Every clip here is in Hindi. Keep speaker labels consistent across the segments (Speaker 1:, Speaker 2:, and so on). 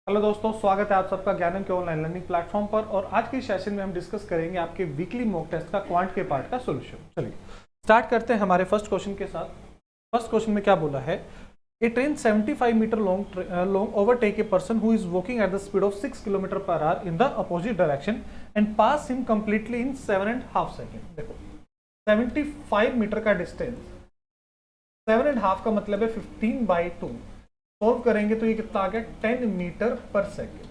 Speaker 1: हेलो दोस्तों, स्वागत है आप सबका ज्ञानम के ऑनलाइन लर्निंग प्लेटफॉर्म पर। और आज की सेशन में हम डिस्कस करेंगे आपके वीकली मॉक टेस्ट का क्वांट के पार्ट का सॉल्यूशन। चलिए स्टार्ट करते हैं हमारे फर्स्ट क्वेश्चन के साथ। फर्स्ट क्वेश्चन में क्या बोला है, a train 75 meter long overtake a person who is walking at the speed of 6 kilometer पर hour in the opposite direction and pass him completely in 7.5 second. देखो 75 मीटर का डिस्टेंस, 7.5 का मतलब है 15/2। सॉल्व करेंगे तो ये कितना आ गया, 10 मीटर पर सेकेंड।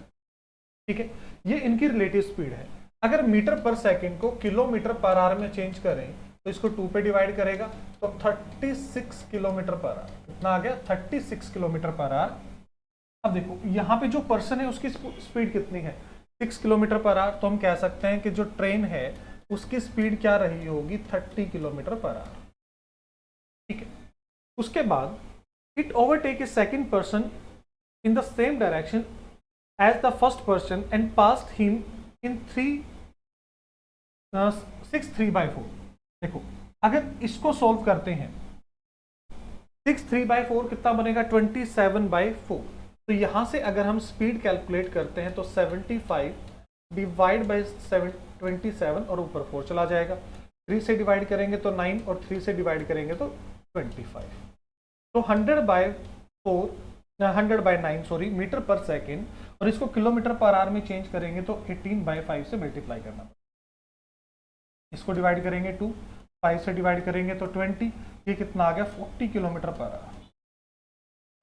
Speaker 1: ठीक है, ये इनकी रिलेटिव स्पीड है। अगर मीटर पर सेकेंड को किलोमीटर पर आवर में चेंज करें तो इसको 2 पे डिवाइड करेगा तो 36 किलोमीटर पर आवर। कितना आ गया, 36 किलोमीटर पर आवर। अब देखो यहाँ पे जो पर्सन है उसकी स्पीड कितनी है, 6 किलोमीटर पर आवर। तो हम कह सकते हैं कि जो ट्रेन है उसकी स्पीड क्या रही होगी, 30 किलोमीटर पर आवर। ठीक है, उसके बाद it overtake a second person in the same direction as the first person and passed him in 6 3/4। देखो अगर इसको सॉल्व करते हैं 6 3/4 कितना बनेगा, 27/4। तो यहां से अगर हम स्पीड कैलकुलेट करते हैं तो 75 डिवाइड बाई 27 और ऊपर 4 चला जाएगा। 3 से डिवाइड करेंगे तो 9 और 3 से डिवाइड करेंगे तो 25। तो 100/9 सॉरी मीटर पर सेकेंड, और इसको किलोमीटर पर आवर में चेंज करेंगे तो 18/5 से मल्टीप्लाई करना पड़ेगा। इसको डिवाइड करेंगे 2, 5 से डिवाइड करेंगे तो 20। ये कितना आ गया, 40 kilometre per hour.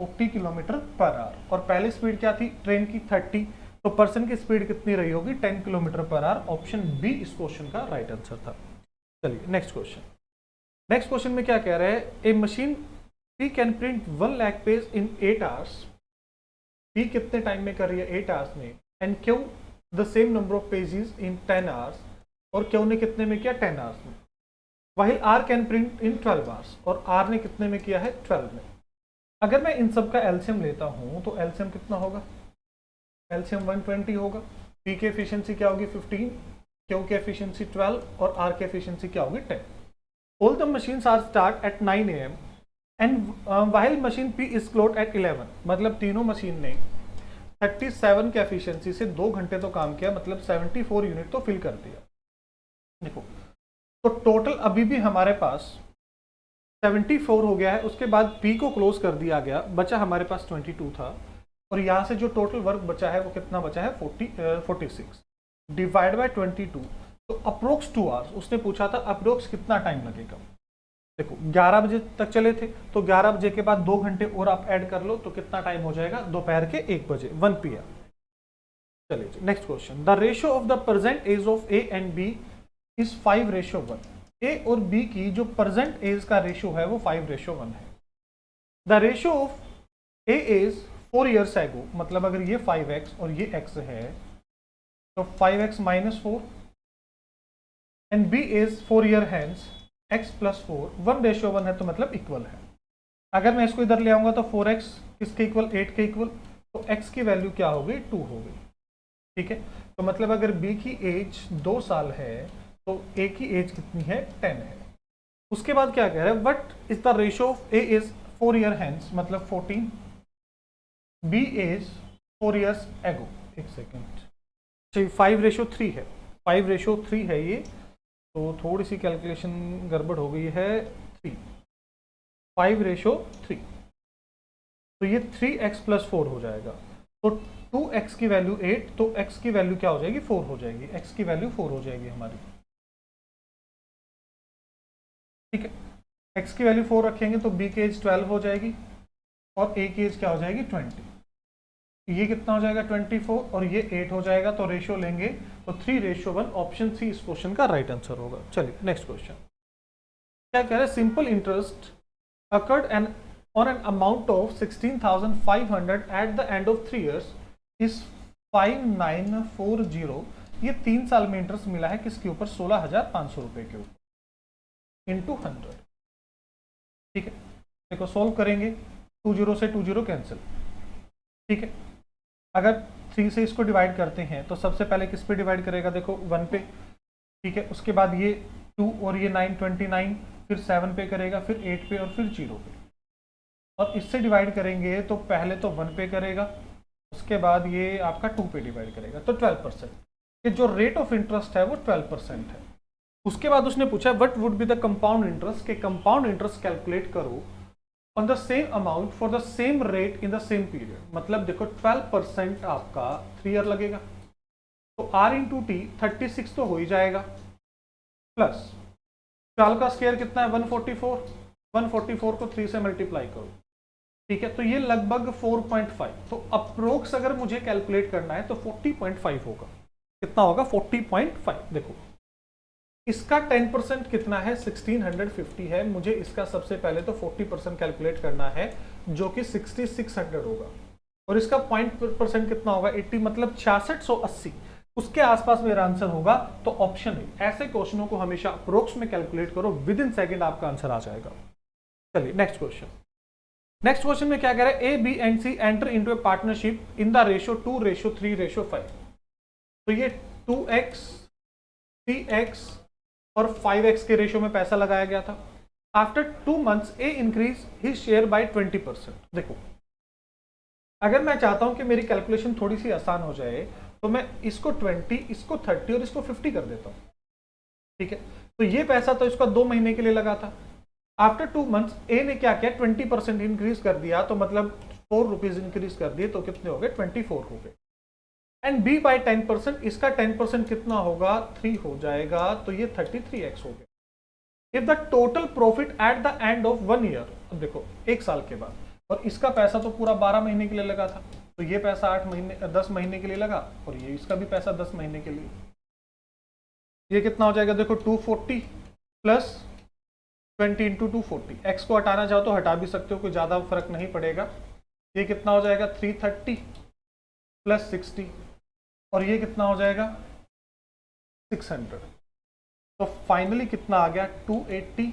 Speaker 1: 40 kilometre per hour. और पहले स्पीड क्या थी ट्रेन की, 30। तो पर्सन की स्पीड कितनी रही होगी, 10 किलोमीटर पर आवर। ऑप्शन बी इस क्वेश्चन का राइट आंसर था। चलिए नेक्स्ट क्वेश्चन। नेक्स्ट क्वेश्चन में क्या कह रहे हैं, a machine P can print 1 lakh page in 8 hours। P कितने टाइम में कर रही है, 8 hours में। And Q the same number of pages in 10 hours। और Q ने कितने में किया, 10 hours में। While R can print in 12 hours। और R ने कितने में किया है, 12 में। अगर मैं इन सब का एलसीएम लेता हूं तो एलसीएम कितना होगा, एलसीएम 120 होगा। P की एफिशिएंसी क्या होगी, 15। Q की एफिशिएंसी 12 और R की एफिशिएंसी क्या होगी, 10। All the machines are start at 9 AM and while machine P is close eight 11। मतलब तीनों मशीन ने 37 के एफिशिएंसी से 2 घंटे तो काम किया, मतलब 74 यूनिट तो फिल कर दिया। देखो तो टोटल अभी भी हमारे पास 74 हो गया है। उसके बाद P को क्लोज कर दिया गया, बचा हमारे पास 22 था। और यहाँ से जो टोटल वर्क बचा है वो कितना बचा है, 46 डिवाइड बाय 22। तो अप्रोक्स 2 आवर्स। उसने पूछा था अप्रोक्स कितना टाइम लगेगा। देखो 11 बजे तक चले थे तो 11 बजे के बाद 2 घंटे और आप ऐड कर लो तो कितना टाइम हो जाएगा, दोपहर के 1 बजे, 1 PM। चलिए next question. The ratio of the present age of A and B is 5:1। A और बी की जो प्रेजेंट एज का रेशियो है वो 5:1 है। The ratio of A is 4 years एगो। मतलब अगर ये 5x और ये x है तो 5x - 4 and b is 4 year hence x + 4 1:1 है तो मतलब इक्वल है। अगर मैं इसको इधर ले आऊंगा तो 4x किसके इक्वल, 8 के इक्वल। तो x की वैल्यू क्या हो गई, 2 हो गई। ठीक है, तो मतलब अगर b की एज 2 साल है तो a की एज कितनी है, 10 है। उसके बाद क्या कह रहा है, what is the ratio of a is 4 year hence मतलब 14, b इज 4 years ago। एक सेकेंड, 5:3 है, 5:3 है ये। तो थोड़ी सी कैलकुलेशन गड़बड़ हो गई है, 3, 5:3। तो ये 3x + 4 हो जाएगा। तो 2x की वैल्यू 8, तो x की वैल्यू क्या हो जाएगी, 4 हो जाएगी। x की वैल्यू 4 हो जाएगी हमारी। ठीक है, x की वैल्यू 4 रखेंगे तो b की एज 12 हो जाएगी और a की एज क्या हो जाएगी, 20। ये कितना हो जाएगा, 24 और ये 8 हो जाएगा। तो रेशियो लेंगे तो 3:1। ऑप्शन सी इस क्वेश्चन का राइट आंसर होगा। चलिए नेक्स्ट क्वेश्चन। क्या कह रहे हैं, simple interest occurred and on an amount of 16,500 at the end of 3 years is 5940। ये 3 साल में इंटरेस्ट मिला है किसके ऊपर, 16,500 रुपए के ऊपर इंटू 100। ठीक है, देखो सोल्व करेंगे, 20 से 20 कैंसिल। ठीक है, अगर 3 से इसको डिवाइड करते हैं तो सबसे पहले किस पे डिवाइड करेगा, देखो 1 पे। ठीक है, उसके बाद ये 2 और ये 9 29, फिर 7 पे करेगा, फिर 8 पे और फिर 0 पे। और इससे डिवाइड करेंगे तो पहले तो 1 पे करेगा, उसके बाद ये आपका 2 पे डिवाइड करेगा तो 12%। कि जो रेट ऑफ इंटरेस्ट है वो 12% है। उसके बाद उसने पूछा what would be the compound interest, के कंपाउंड इंटरेस्ट कैलकुलेट करो on the same amount for the same rate in the same period. मतलब देखो 12% आपका 3 ईयर लगेगा, तो R इंटू टी 36 तो हो ही जाएगा, प्लस 12 का स्क्वायर कितना है 144, 144 को 3 से मल्टीप्लाई करो, ठीक है, तो ये लगभग 4.5। तो अप्रोक्स अगर मुझे कैलकुलेट करना है तो 40.5 होगा। कितना होगा 40.5। देखो इसका 10% कितना है 1650 है, मुझे इसका सबसे पहले तो 40% कैलकुलेट करना है जो कि 6600 होगा, और इसका 0% कितना होगा 80, मतलब 6680, उसके आसपास मेरा आंसर होगा। तो ऑप्शन है, ऐसे क्वेश्चनों को हमेशा अप्रोक्स में कैलकुलेट करो, विद इन सेकेंड आपका आंसर आ जाएगा। चलिए नेक्स्ट क्वेश्चन। नेक्स्ट क्वेश्चन में क्या कह रहा है, A B and C enter into a partnership in the ratio 2:3:5। तो ये 2x 3x और 5x के रेशियो में पैसा लगाया गया था। आफ्टर 2 months ए इंक्रीज हिज शेयर बाय 20%। देखो अगर मैं चाहता हूं कि मेरी कैलकुलेशन थोड़ी सी आसान हो जाए तो मैं इसको 20, इसको 30 और इसको 50 कर देता हूं, ठीक है। तो ये पैसा तो इसका 2 महीने के लिए लगा था। आफ्टर 2 months ए ने क्या किया 20% इंक्रीज कर दिया, तो मतलब 4 रुपीज इंक्रीज कर दिए, तो कितने हो गए 24 हो गए। एंड बी बाय 10%, इसका 10% कितना होगा 3 हो जाएगा, तो ये 33x हो गया। If the total profit at the end of 1 year, अब देखो 1 साल के बाद, और इसका पैसा तो पूरा 12 महीने के लिए लगा था, तो ये पैसा 10 महीने के लिए लगा, और ये इसका भी पैसा 10 महीने के लिए। ये कितना हो जाएगा देखो 240 प्लस 20 इंटू 240। एक्स को हटाना चाहो तो हटा भी सकते हो, कोई ज्यादा फर्क नहीं पड़ेगा। ये कितना हो जाएगा 330 प्लस 60, और ये कितना हो जाएगा 600। तो फाइनली कितना आ गया 280,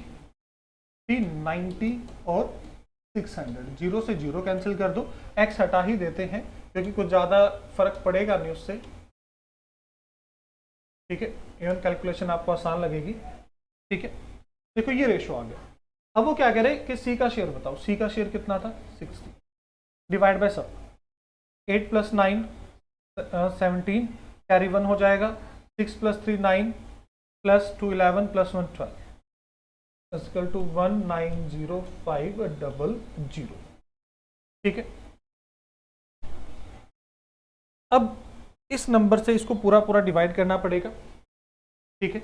Speaker 1: 390 और 600। 0 से 0 कैंसिल कर दो, एक्स हटा ही देते हैं क्योंकि कुछ ज्यादा फर्क पड़ेगा नहीं उससे, ठीक है। इवन कैलकुलेशन आपको आसान लगेगी, ठीक है। देखो ये रेशो आ गया। अब वो क्या कह रहे हैं कि सी का शेयर बताओ, सी का शेयर कितना था 60, डिवाइड बाय सब 8 प्लस 9 17, कैरी 1 हो जाएगा, 6 plus 3 9 plus 2 11 plus 1 12 equal to 190500, ठीक है। अब इस नंबर से इसको पूरा पूरा डिवाइड करना पड़ेगा, ठीक है।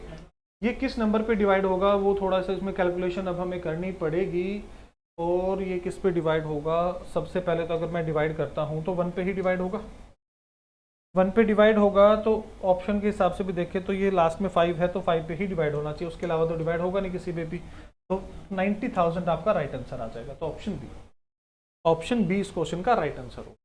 Speaker 1: ये किस नंबर पे डिवाइड होगा वो थोड़ा सा इसमें कैलकुलेशन अब हमें करनी पड़ेगी, और ये किस पे डिवाइड होगा। सबसे पहले तो अगर मैं डिवाइड करता हूं तो 1 पे ही डिवाइड होगा, 1 पे डिवाइड होगा, तो ऑप्शन के हिसाब से भी देखें तो ये लास्ट में 5 है, तो 5 पे ही डिवाइड होना चाहिए, उसके अलावा तो डिवाइड होगा नहीं किसी पे भी। तो 90,000 आपका राइट आंसर आ जाएगा। तो ऑप्शन बी इस क्वेश्चन का राइट आंसर हो।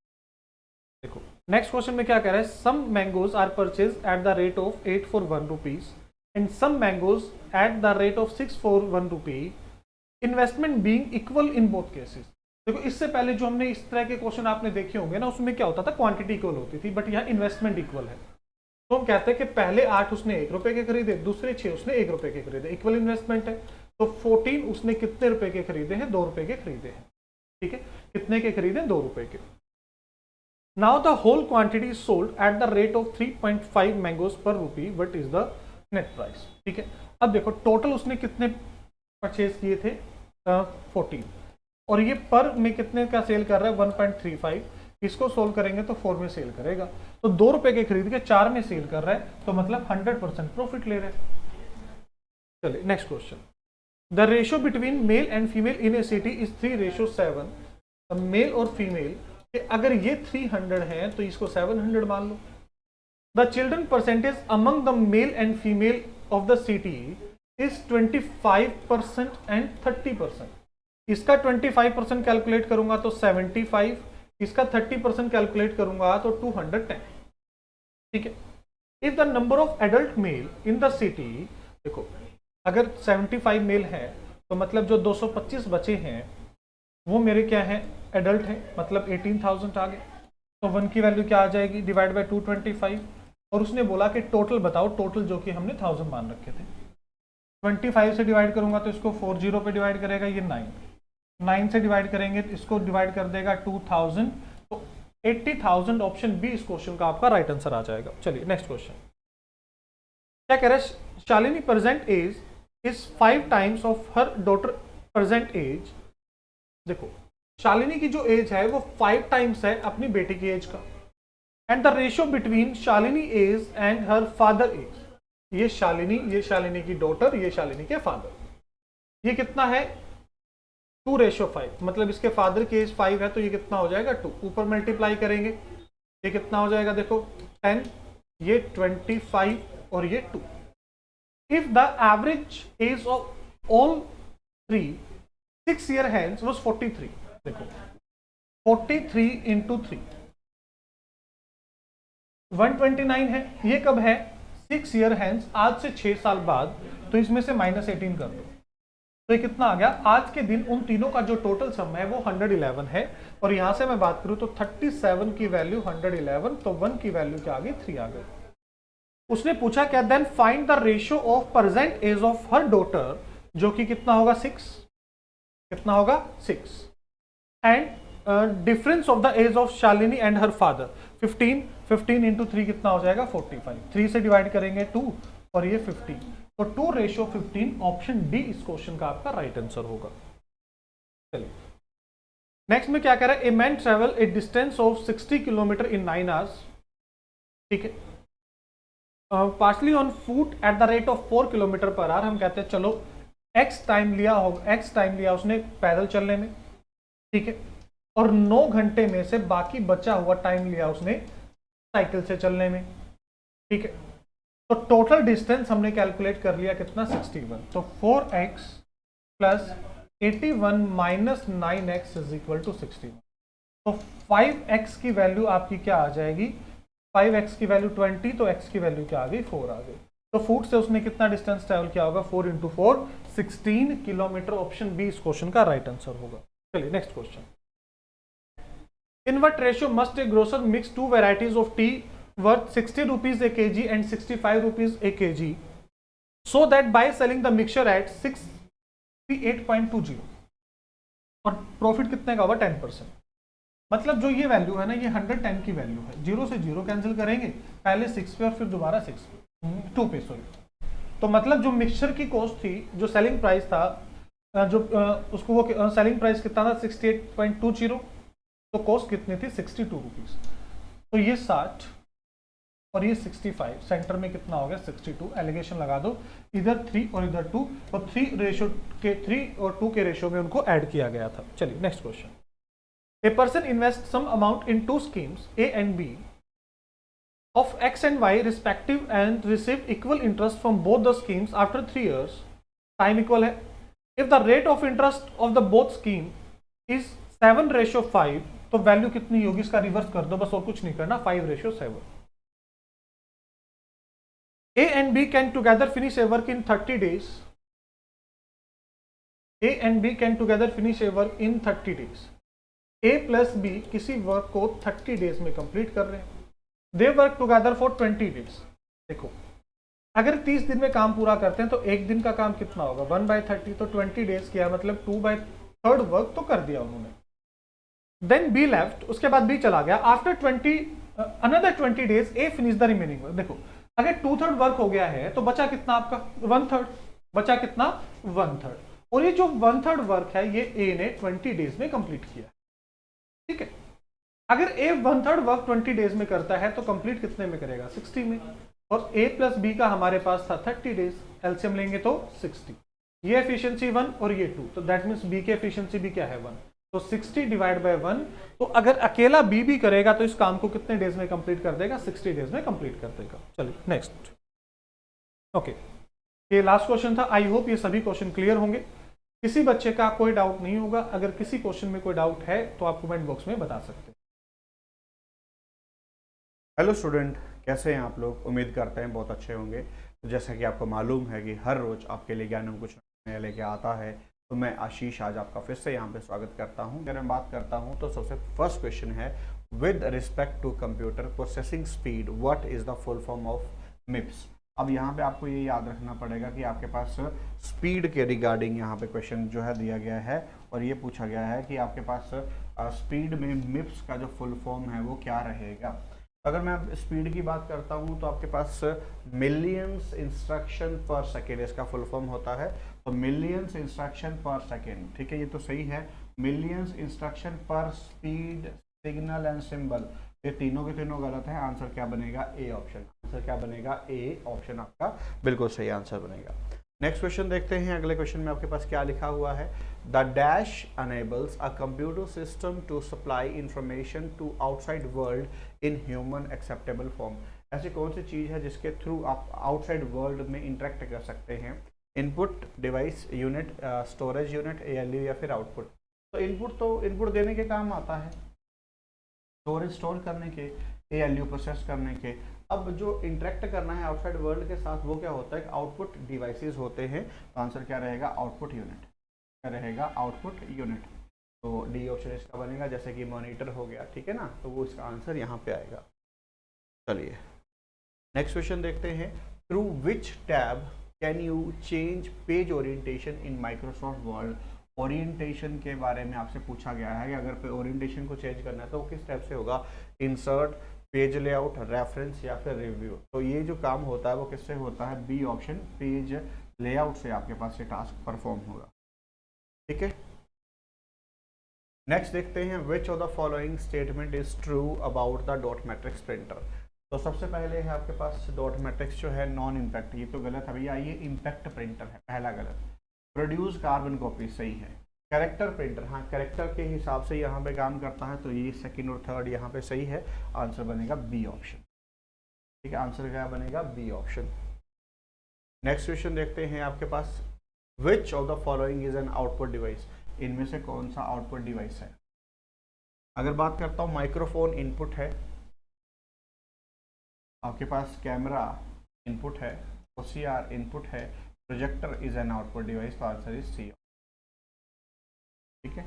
Speaker 1: देखो नेक्स्ट क्वेश्चन में क्या कह रहा है, some mangoes are purchase at the rate of 8 for 1 rupees and some mangoes at the rate of 6 for 1 rupee, investment being equal in both cases। देखो इससे पहले जो हमने इस तरह के क्वेश्चन आपने देखे होंगे ना, उसमें क्या होता था क्वांटिटी इक्वल होती थी, बट यहाँ इन्वेस्टमेंट इक्वल है। तो हम कहते हैं कि पहले 8 उसने 1 रुपए के खरीदे, दूसरे 6 उसने 1 रुपए के खरीदे, इक्वल इन्वेस्टमेंट है। तो 14 उसने कितने रुपए के खरीदे हैं 2 रुपए के खरीदे हैं, ठीक है। कितने के खरीदे 2 रुपए के। Now the whole quantity is sold at the rate of 3.5 mangoes per rupee, what is the net price, ठीक है। अब देखो टोटल उसने कितने परचेज किए थे 14, और ये पर में कितने का सेल कर रहा है 1.35। इसको सोल्व करेंगे तो 4 में सेल करेगा, तो 2 रुपए के खरीद के 4 में सेल कर रहा है, तो मतलब 100% प्रॉफिट ले रहा है। चलिए next question. The ratio between male and female in a city is 3:7। Male और फीमेल अगर ये 300 है तो इसको 700 मान लो। The children percentage among the male and female of the city is 25% and 30%। इसका 25% कैलकुलेट करूंगा तो 75, इसका 30% कैलकुलेट करूंगा तो 210, ठीक है। If the number of adult mail in the city, देखो अगर 75 मेल है तो मतलब जो 225 बचे हैं वो मेरे क्या है एडल्ट है, मतलब 18,000 आ गए। तो 1 की वैल्यू क्या आ जाएगी डिवाइड बाय 225, और उसने बोला कि टोटल बताओ, टोटल जो कि हमने 1000 मान रखे थे। 25 से डिवाइड करूंगा तो इसको 40 पे डिवाइड करेगा, ये 9 से डिवाइड करेंगे तो इसको डिवाइड कर देगा 2000, तो 80,000 ऑप्शन बी इस क्वेश्चन का आपका राइट आंसर आ जाएगा। चलिए नेक्स्ट क्वेश्चन क्या कह रहे हैं, Shalini present age is 5 times of her daughter present age. देखो शालिनी की जो एज है वो 5 टाइम्स है अपनी बेटी की एज का, and the ratio between Shalini age and her father age. ये शालिनी की डॉटर, ये शालिनी के फादर, ये कितना है 2:5, मतलब इसके फादर की एज 5 है तो ये कितना हो जाएगा 2। ऊपर मल्टीप्लाई करेंगे ये कितना हो जाएगा, देखो 10, ये 25 और ये 2। If the average age of all 6 year hence was 43। देखो 43 इंटू 3 129 है। ये कब है 6 ईयर हैंस, आज से 6 साल बाद, तो इसमें से -18 कर दो तो ये कितना आ गया। आज के दिन उन तीनों का जो टोटल सम है वो 111 है, और यहां से मैं बात करूं तो 37 की वैल्यू 111, तो 1 की वैल्यू क्या आ गई 3 आ गई। उसने पूछा क्या, then find the ratio of present age of her daughter, जो कि कितना होगा 6, कितना होगा 6, and difference of the age of Shalini and her father 15 into 3 कितना हो जाएगा 45, 3 से डिवाइड करेंगे 2 और ये 50, तो 2:15 ऑप्शन डी इस क्वेश्चन का आपका राइट आंसर होगा। चलिए नेक्स्ट में क्या कह रहा है, a man travel a distance of 60 kilometre in 9 hours. ठीक है, partly on foot at the rate of 4 kilometre पर आवर। हम कहते हैं चलो एक्स टाइम लिया उसने पैदल चलने में, ठीक है, और 9 घंटे में से बाकी बचा हुआ टाइम लिया उसने साइकिल से चलने में, ठीक है। तो टोटल डिस्टेंस हमने कैलकुलेट कर लिया कितना 61, तो 4x plus 81 minus 9x is equal to 61। तो 5x की वैल्यू आपकी क्या आ जाएगी, 5x की वैल्यू 20, तो x की वैल्यू क्या आ गई 4 आ गई। तो फुट से उसने कितना डिस्टेंस ट्रेवल किया होगा 4 इंटू 4 16 किलोमीटर। ऑप्शन बी इस क्वेश्चन का राइट आंसर होगा। चलिए next question, in what ratio must A grocer mix 2 varieties of T worth 60 rupees a kg and 65 rupees a kg, so that by selling the mixture at 68.20 और प्रॉफिट कितने का होगा 10%। मतलब जो ये वैल्यू है ना, ये 110 की वैल्यू है, 0 से 0 कैंसिल करेंगे, पहले 6 पे और फिर दोबारा 2 पे, सॉरी। तो मतलब जो मिक्सचर की कॉस्ट थी, जो सेलिंग प्राइस था, जो उसको वो सेलिंग प्राइस कितना था 68.20, तो कॉस्ट कितनी थी 62 रुपीज। तो ये 60 और ये 65, सेंटर में कितना हो गया 62। एलिगेशन लगा दो, इधर 3 और इधर 2, और 3 और 2 के रेशियो में उनको ऐड किया गया था। चलिए next question, a person invest some amount in 2 schemes A and B of x and y respective and receive equal interest from both the schemes after 3 years, time equal है। If the rate of interest of the both scheme is 7:5, तो वैल्यू कितनी होगी, इसका रिवर्स कर दो बस, और कुछ नहीं करना, 5:7। A and B can together finish a work in 30 days. A and B can together finish a work in 30 days. A plus B किसी वर्क को 30 डेज में कंप्लीट कर रहे हैं। They work together for 20 days. देखो अगर 30 दिन में काम पूरा करते हैं तो एक दिन का काम कितना होगा 1/30, तो 20 डेज किया, मतलब 2/3 वर्क तो कर दिया उन्होंने। Then B left, उसके बाद B चला गया। After another 20 days A finish the remaining work। देखो अगर 2/3 वर्क हो गया है तो बचा कितना आपका 1/3, बचा कितना 1/3, और ये जो 1/3 वर्क है ये ए ने 20 डेज में कंप्लीट किया, ठीक है। अगर ए 1/3 वर्क 20 डेज में करता है तो कंप्लीट कितने में करेगा 60 में, और ए प्लस बी का हमारे पास था 30 डेज, एलसीएम लेंगे तो 60, ये एफिशिएंसी 1 और ये 2, तो दैट मींस बी की एफिशिएंसी भी क्या है 1, तो 60 डिवाइड बाय 1। तो अगर अकेला बी भी करेगा तो इस काम को कितने डेज में कंप्लीट कर देगा 60 डेज में कंप्लीट कर देगा। चलिए नेक्स्ट, ओके, ये लास्ट क्वेश्चन था। आई होप ये सभी क्वेश्चन क्लियर होंगे, किसी बच्चे का कोई डाउट नहीं होगा। अगर किसी क्वेश्चन में कोई डाउट है तो आप कमेंट बॉक्स में बता सकते हैं।
Speaker 2: हेलो स्टूडेंट, कैसे हैं आप लोग? उम्मीद करते हैं बहुत अच्छे होंगे। तो जैसा कि आपको मालूम है कि हर रोज आपके लिए ज्ञान में कुछ नया लेके आता है, तो मैं आशीष आज आपका फिर से यहाँ पे स्वागत करता हूँ। अगर मैं बात करता हूँ तो सबसे फर्स्ट क्वेश्चन है, with respect to computer processing speed what is the full form of MIPS. अब यहाँ पे आपको ये याद रखना पड़ेगा कि आपके पास स्पीड के रिगार्डिंग यहाँ पे क्वेश्चन जो है दिया गया है, और ये पूछा गया है कि आपके पास स्पीड में मिप्स का जो फुल फॉर्म है वो क्या रहेगा। अगर मैं स्पीड की बात करता हूँ तो आपके पास मिलियंस इंस्ट्रक्शन पर सेकेंड इसका फुल फॉर्म होता है। तो मिलियंस इंस्ट्रक्शन पर सेकेंड, ठीक है, ये तो सही है। मिलियंस इंस्ट्रक्शन पर स्पीड, सिग्नल एंड सिंबल, ये तीनों के तीनों गलत है। आंसर क्या बनेगा? A option. आंसर क्या बनेगा? ए ऑप्शन आपका बिल्कुल सही आंसर बनेगा। नेक्स्ट क्वेश्चन देखते हैं। अगले क्वेश्चन में आपके पास क्या लिखा हुआ है? The dash enables a computer system to supply information to outside world in human acceptable form. ऐसी कौन सी चीज़ है जिसके थ्रू आप आउटसाइड वर्ल्ड में इंटरेक्ट कर सकते हैं? Input device unit, storage unit, ALU या फिर आउटपुट। तो इनपुट देने के काम आता है, स्टोरेज स्टोर करने के, ALU प्रोसेस करने के। अब जो इंटरेक्ट करना है आउटसाइड वर्ल्ड के साथ वो क्या होता है? आउटपुट डिवाइसेस होते हैं। तो आंसर क्या रहेगा? Output unit. क्या रहेगा? Output unit. तो डी ऑप्शन इसका बनेगा, जैसे कि मॉनिटर हो गया, ठीक है ना, तो वो इसका आंसर यहाँ पे आएगा। चलिए नेक्स्ट क्वेश्चन देखते हैं। Through which tab can you change page orientation in Microsoft word. Orientation के बारे में आपसे पूछा गया है कि अगर ओरिएंटेशन को चेंज करना है तो किस टाइप से होगा? इंसर्ट, पेज लेआउट, रेफरेंस या फिर रिव्यू। तो ये जो काम होता है वो किससे होता है? बी ऑप्शन, पेज लेआउट से आपके पास ये टास्क परफॉर्म होगा, ठीक है। नेक्स्ट देखते हैं। विच of the following statement is true about the dot matrix printer. तो सबसे पहले है आपके पास डॉट मैट्रिक्स जो है नॉन इम्पैक्ट, ये तो गलत है भैया, ये इम्पैक्ट प्रिंटर है, पहला गलत। प्रोड्यूस कार्बन कॉपी सही है। कैरेक्टर प्रिंटर, हाँ कैरेक्टर के हिसाब से यहाँ पे काम करता है, तो ये सेकंड और थर्ड यहाँ पे सही है। आंसर बनेगा बी ऑप्शन, ठीक है। आंसर क्या बनेगा? B option. नेक्स्ट क्वेश्चन देखते हैं आपके पास। Which of the following is an output device. इनमें से कौन सा आउटपुट डिवाइस है? अगर बात करता हूँ, माइक्रोफोन इनपुट है, आपके पास कैमरा इनपुट है, OCR इनपुट है, projector is an output device, तो आंसर इज सी, ठीक है।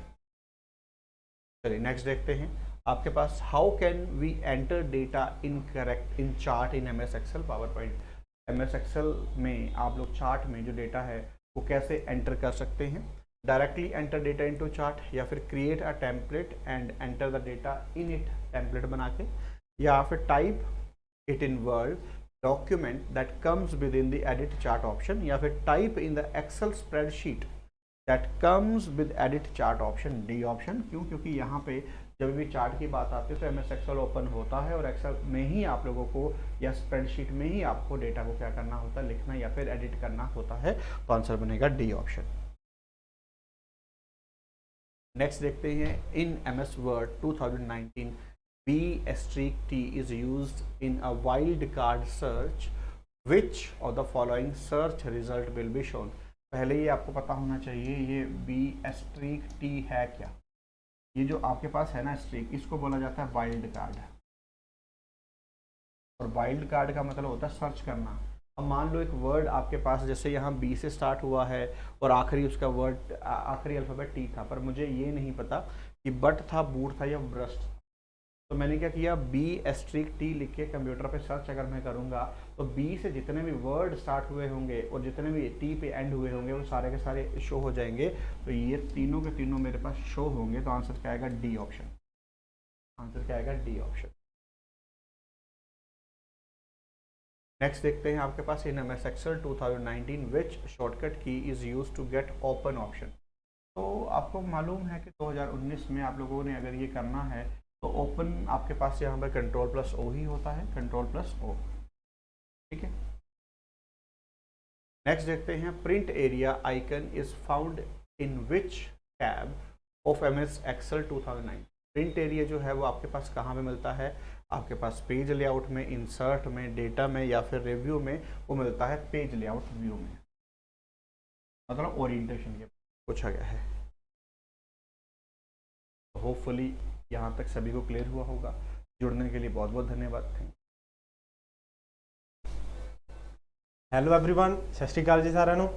Speaker 2: चलिए नेक्स्ट देखते हैं आपके पास। How can we enter data in chart in MS Excel PowerPoint. MS Excel में आप लोग चार्ट में जो डेटा है वो कैसे एंटर कर सकते हैं? Directly enter data into chart, या फिर create a template and enter the data in it, template बना के, या फिर type it in word document that comes with in the edit chart option, या फिर type in the excel spreadsheet that comes with edit chart option, D option. क्यों? क्योंकि यहाँ पे जब भी चार्ट की बात आती है तो MS एक्सेल ओपन होता है और एक्सेल में ही आप लोगों को या स्प्रेडशीट में ही आपको डेटा को क्या करना होता है? लिखना या फिर एडिट करना होता है। तो आंसर बनेगा डी ऑप्शन। नेक्स्ट देखते हैं। इन MS word 2019 B*T is used in a wildcard search. Which of the following search result will be shown? पहले ये आपको पता होना चाहिए ये B*T है क्या। ये जो आपके पास है ना स्ट्रीक, इसको बोला जाता है वाइल्ड कार्ड, और वाइल्ड कार्ड का मतलब होता है सर्च करना। अब मान लो एक वर्ड आपके पास, जैसे यहाँ B से स्टार्ट हुआ है और आखिरी उसका वर्ड, आखिरी अल्फ़ाबेट T था, पर मुझे ये नहीं पता कि बट था, बूट था या ब्रस्ट था। तो मैंने क्या किया? B*T लिख के कंप्यूटर पे सर्च अगर मैं करूँगा तो B से जितने भी वर्ड स्टार्ट हुए होंगे और जितने भी T पे एंड हुए होंगे वो सारे के सारे शो हो जाएंगे। तो ये तीनों के तीनों मेरे पास शो होंगे। तो आंसर क्या आएगा? D option. आंसर क्या आएगा? D option. नेक्स्ट देखते हैं आपके पास। In MS Excel 2019 which shortcut key is used to get open option. तो आपको मालूम है कि 2019 में आप लोगों ने अगर ये करना है तो ओपन आपके पास यहाँ पर Ctrl+O ही होता है, Ctrl+O, ठीक है। नेक्स्ट देखते हैं। Print area icon is found in which tab of MS Excel 2009। Print area जो है वो आपके पास कहाँ पे मिलता है? आपके पास पेज लेआउट में, इंसर्ट में, डेटा में या फिर रिव्यू में। वो मिलता है पेज लेआउट व्यू में, मतलब ओरिएंटेशन के पूछा गया है। होपफुली यहाँ तक सभी को क्लियर हुआ होगा। जुड़ने के लिए बहुत बहुत धन्यवाद। थैंक
Speaker 3: ਹੈਲੋ एवरीवन, ਸਤਿ ਸ਼੍ਰੀ ਅਕਾਲ ਜੀ ਸਾਰਿਆਂ ਨੂੰ।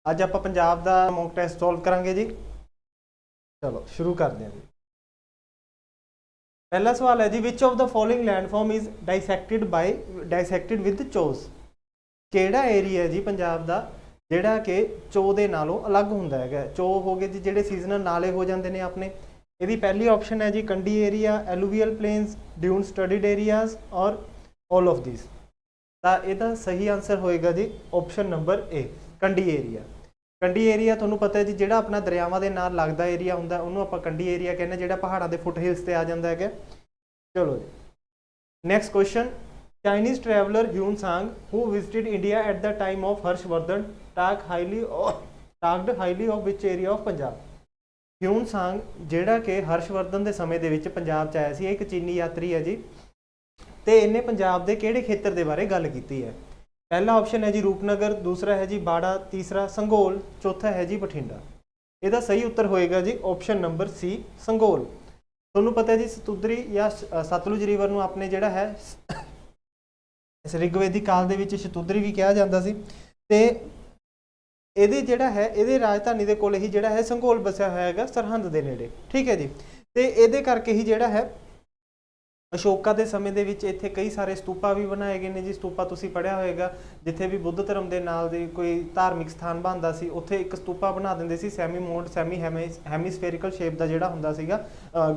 Speaker 3: ਅੱਜ ਆਪਾਂ ਪੰਜਾਬ ਦਾ ਮੌਕ ਟੈਸਟ ਸੋਲਵ ਕਰਾਂਗੇ ਜੀ। ਚਲੋ ਸ਼ੁਰੂ ਕਰਦੇ ਹਾਂ ਜੀ। ਪਹਿਲਾ ਸਵਾਲ ਹੈ ਜੀ, which of the following landform is dissected with ਚੋਜ਼। ਕਿਹੜਾ ਏਰੀਆ ਹੈ ਜੀ ਪੰਜਾਬ ਦਾ ਜਿਹੜਾ ਕਿ ਚੋ ਦੇ ਨਾਲੋਂ ਅਲੱਗ ਹੁੰਦਾ ਹੈਗਾ। ਚੋ ਹੋ ਗਏ ਜੀ ਜਿਹੜੇ ਸੀਜ਼ਨਲ ਨਾਲੇ ਹੋ ਜਾਂਦੇ ਨੇ ਆਪਣੇ, ਇਹਦੀ ਪਹਿਲੀ ਆਪਸ਼ਨ ਹੈ ਜੀ ਕੰਡੀ ਏਰੀਆ, ਐਲੂਵੀਅਲ ਪਲੇਨਸ, ਡਿਊਨ ਸਟੱਡੀਡ ਏਰੀਆਜ਼ ਔਰ ਆਲ ਆਫ ਦਿਸ। ਤਾਂ ਇਹਦਾ ਸਹੀ ਆਨਸਰ ਹੋਏਗਾ ਜੀ ਆਪਸ਼ਨ ਨੰਬਰ ਏ, ਕੰਡੀ ਏਰੀਆ। ਕੰਡੀ ਏਰੀਆ ਤੁਹਾਨੂੰ ਪਤਾ ਹੈ ਜੀ ਜਿਹੜਾ ਆਪਣਾ ਦਰਿਆਵਾਂ ਦੇ ਨਾਲ ਲੱਗਦਾ ਏਰੀਆ ਹੁੰਦਾ ਉਹਨੂੰ ਆਪਾਂ ਕੰਡੀ ਏਰੀਆ ਕਹਿੰਦੇ, ਜਿਹੜਾ ਪਹਾੜਾਂ ਦੇ ਫੁੱਟ ਹਿਲਸ ਤੇ ਆ ਜਾਂਦਾ ਹੈਗਾ। ਚਲੋ ਜੀ next question, Chinese traveller Hiuen Tsang who visited India at the time of Harshvardhan talked highly of which area of Punjab. Hiuen Tsang ਜਿਹੜਾ ਕਿ ਹਰਸ਼ਵਰਧਨ ਦੇ ਸਮੇਂ ਦੇ ਵਿੱਚ ਪੰਜਾਬ 'ਚ ਆਇਆ ਸੀ, ਇਹ ਇੱਕ ਚੀਨੀ ਯਾਤਰੀ ਹੈ ਜੀ, ਤੇ ਇਹਨੇ ਪੰਜਾਬ ਦੇ ਕਿਹੜੇ ਖੇਤਰ ਦੇ ਬਾਰੇ ਗੱਲ ਕੀਤੀ ਹੈ? ਪਹਿਲਾ ਆਪਸ਼ਨ ਹੈ ਜੀ ਰੂਪਨਗਰ, ਦੂਸਰਾ ਹੈ ਜੀ ਬਾੜਾ, ਤੀਸਰਾ ਸੰਘੋਲ, ਚੌਥਾ ਹੈ ਜੀ ਬਠਿੰਡਾ। ਇਹਦਾ ਸਹੀ ਉੱਤਰ ਹੋਏਗਾ ਜੀ ਆਪਸ਼ਨ ਨੰਬਰ ਸੀ, ਸੰਘੋਲ। ਤੁਹਾਨੂੰ ਪਤਾ ਹੈ ਜੀ ਸਤੁਦਰੀ ਜਾਂ ਸਤਲੁਜ ਰਿਵਰ ਨੂੰ ਆਪਣੇ ਜਿਹੜਾ ਹੈ ਇਸ ਰਿਗਵੇਦੀ ਕਾਲ ਦੇ ਵਿੱਚ ਸ਼ਤੁਦਰੀ ਵੀ ਕਿਹਾ ਜਾਂਦਾ ਸੀ, ਤੇ ਇਹਦੇ ਜਿਹੜਾ ਹੈ ਇਹਦੇ ਰਾਜਧਾਨੀ ਦੇ ਕੋਲ ਹੀ ਜਿਹੜਾ ਹੈ ਸੰਘੋਲ ਬਸਿਆ ਹੋਇਆ ਹੈਗਾ, ਸਰਹੰਦ ਦੇ ਨੇੜੇ। ਠੀਕ ਹੈ ਜੀ, ਤੇ ਇਹਦੇ ਕਰਕੇ ਹੀ ਜਿਹੜਾ ਹੈ ਅਸ਼ੋਕਾ ਦੇ ਸਮੇਂ ਦੇ ਵਿੱਚ ਇੱਥੇ ਕਈ ਸਾਰੇ ਸਤੂਪਾ ਵੀ ਬਣਾਏ ਗਏ ਨੇ ਜੀ। ਸਤੂਪਾ ਤੁਸੀਂ ਪੜ੍ਹਿਆ ਹੋਏਗਾ, ਜਿੱਥੇ ਵੀ ਬੁੱਧ ਧਰਮ ਦੇ ਨਾਲ ਦੇ ਕੋਈ ਧਾਰਮਿਕ ਸਥਾਨ ਬਣਦਾ ਸੀ ਉੱਥੇ ਇੱਕ ਸਤੂਪਾ ਬਣਾ ਦਿੰਦੇ ਸੀ, ਸੈਮੀ ਮੋਡ ਸੈਮੀ ਹੈਮੀਸਫੇਰਿਕਲ ਸ਼ੇਪ ਦਾ ਜਿਹੜਾ ਹੁੰਦਾ ਸੀਗਾ,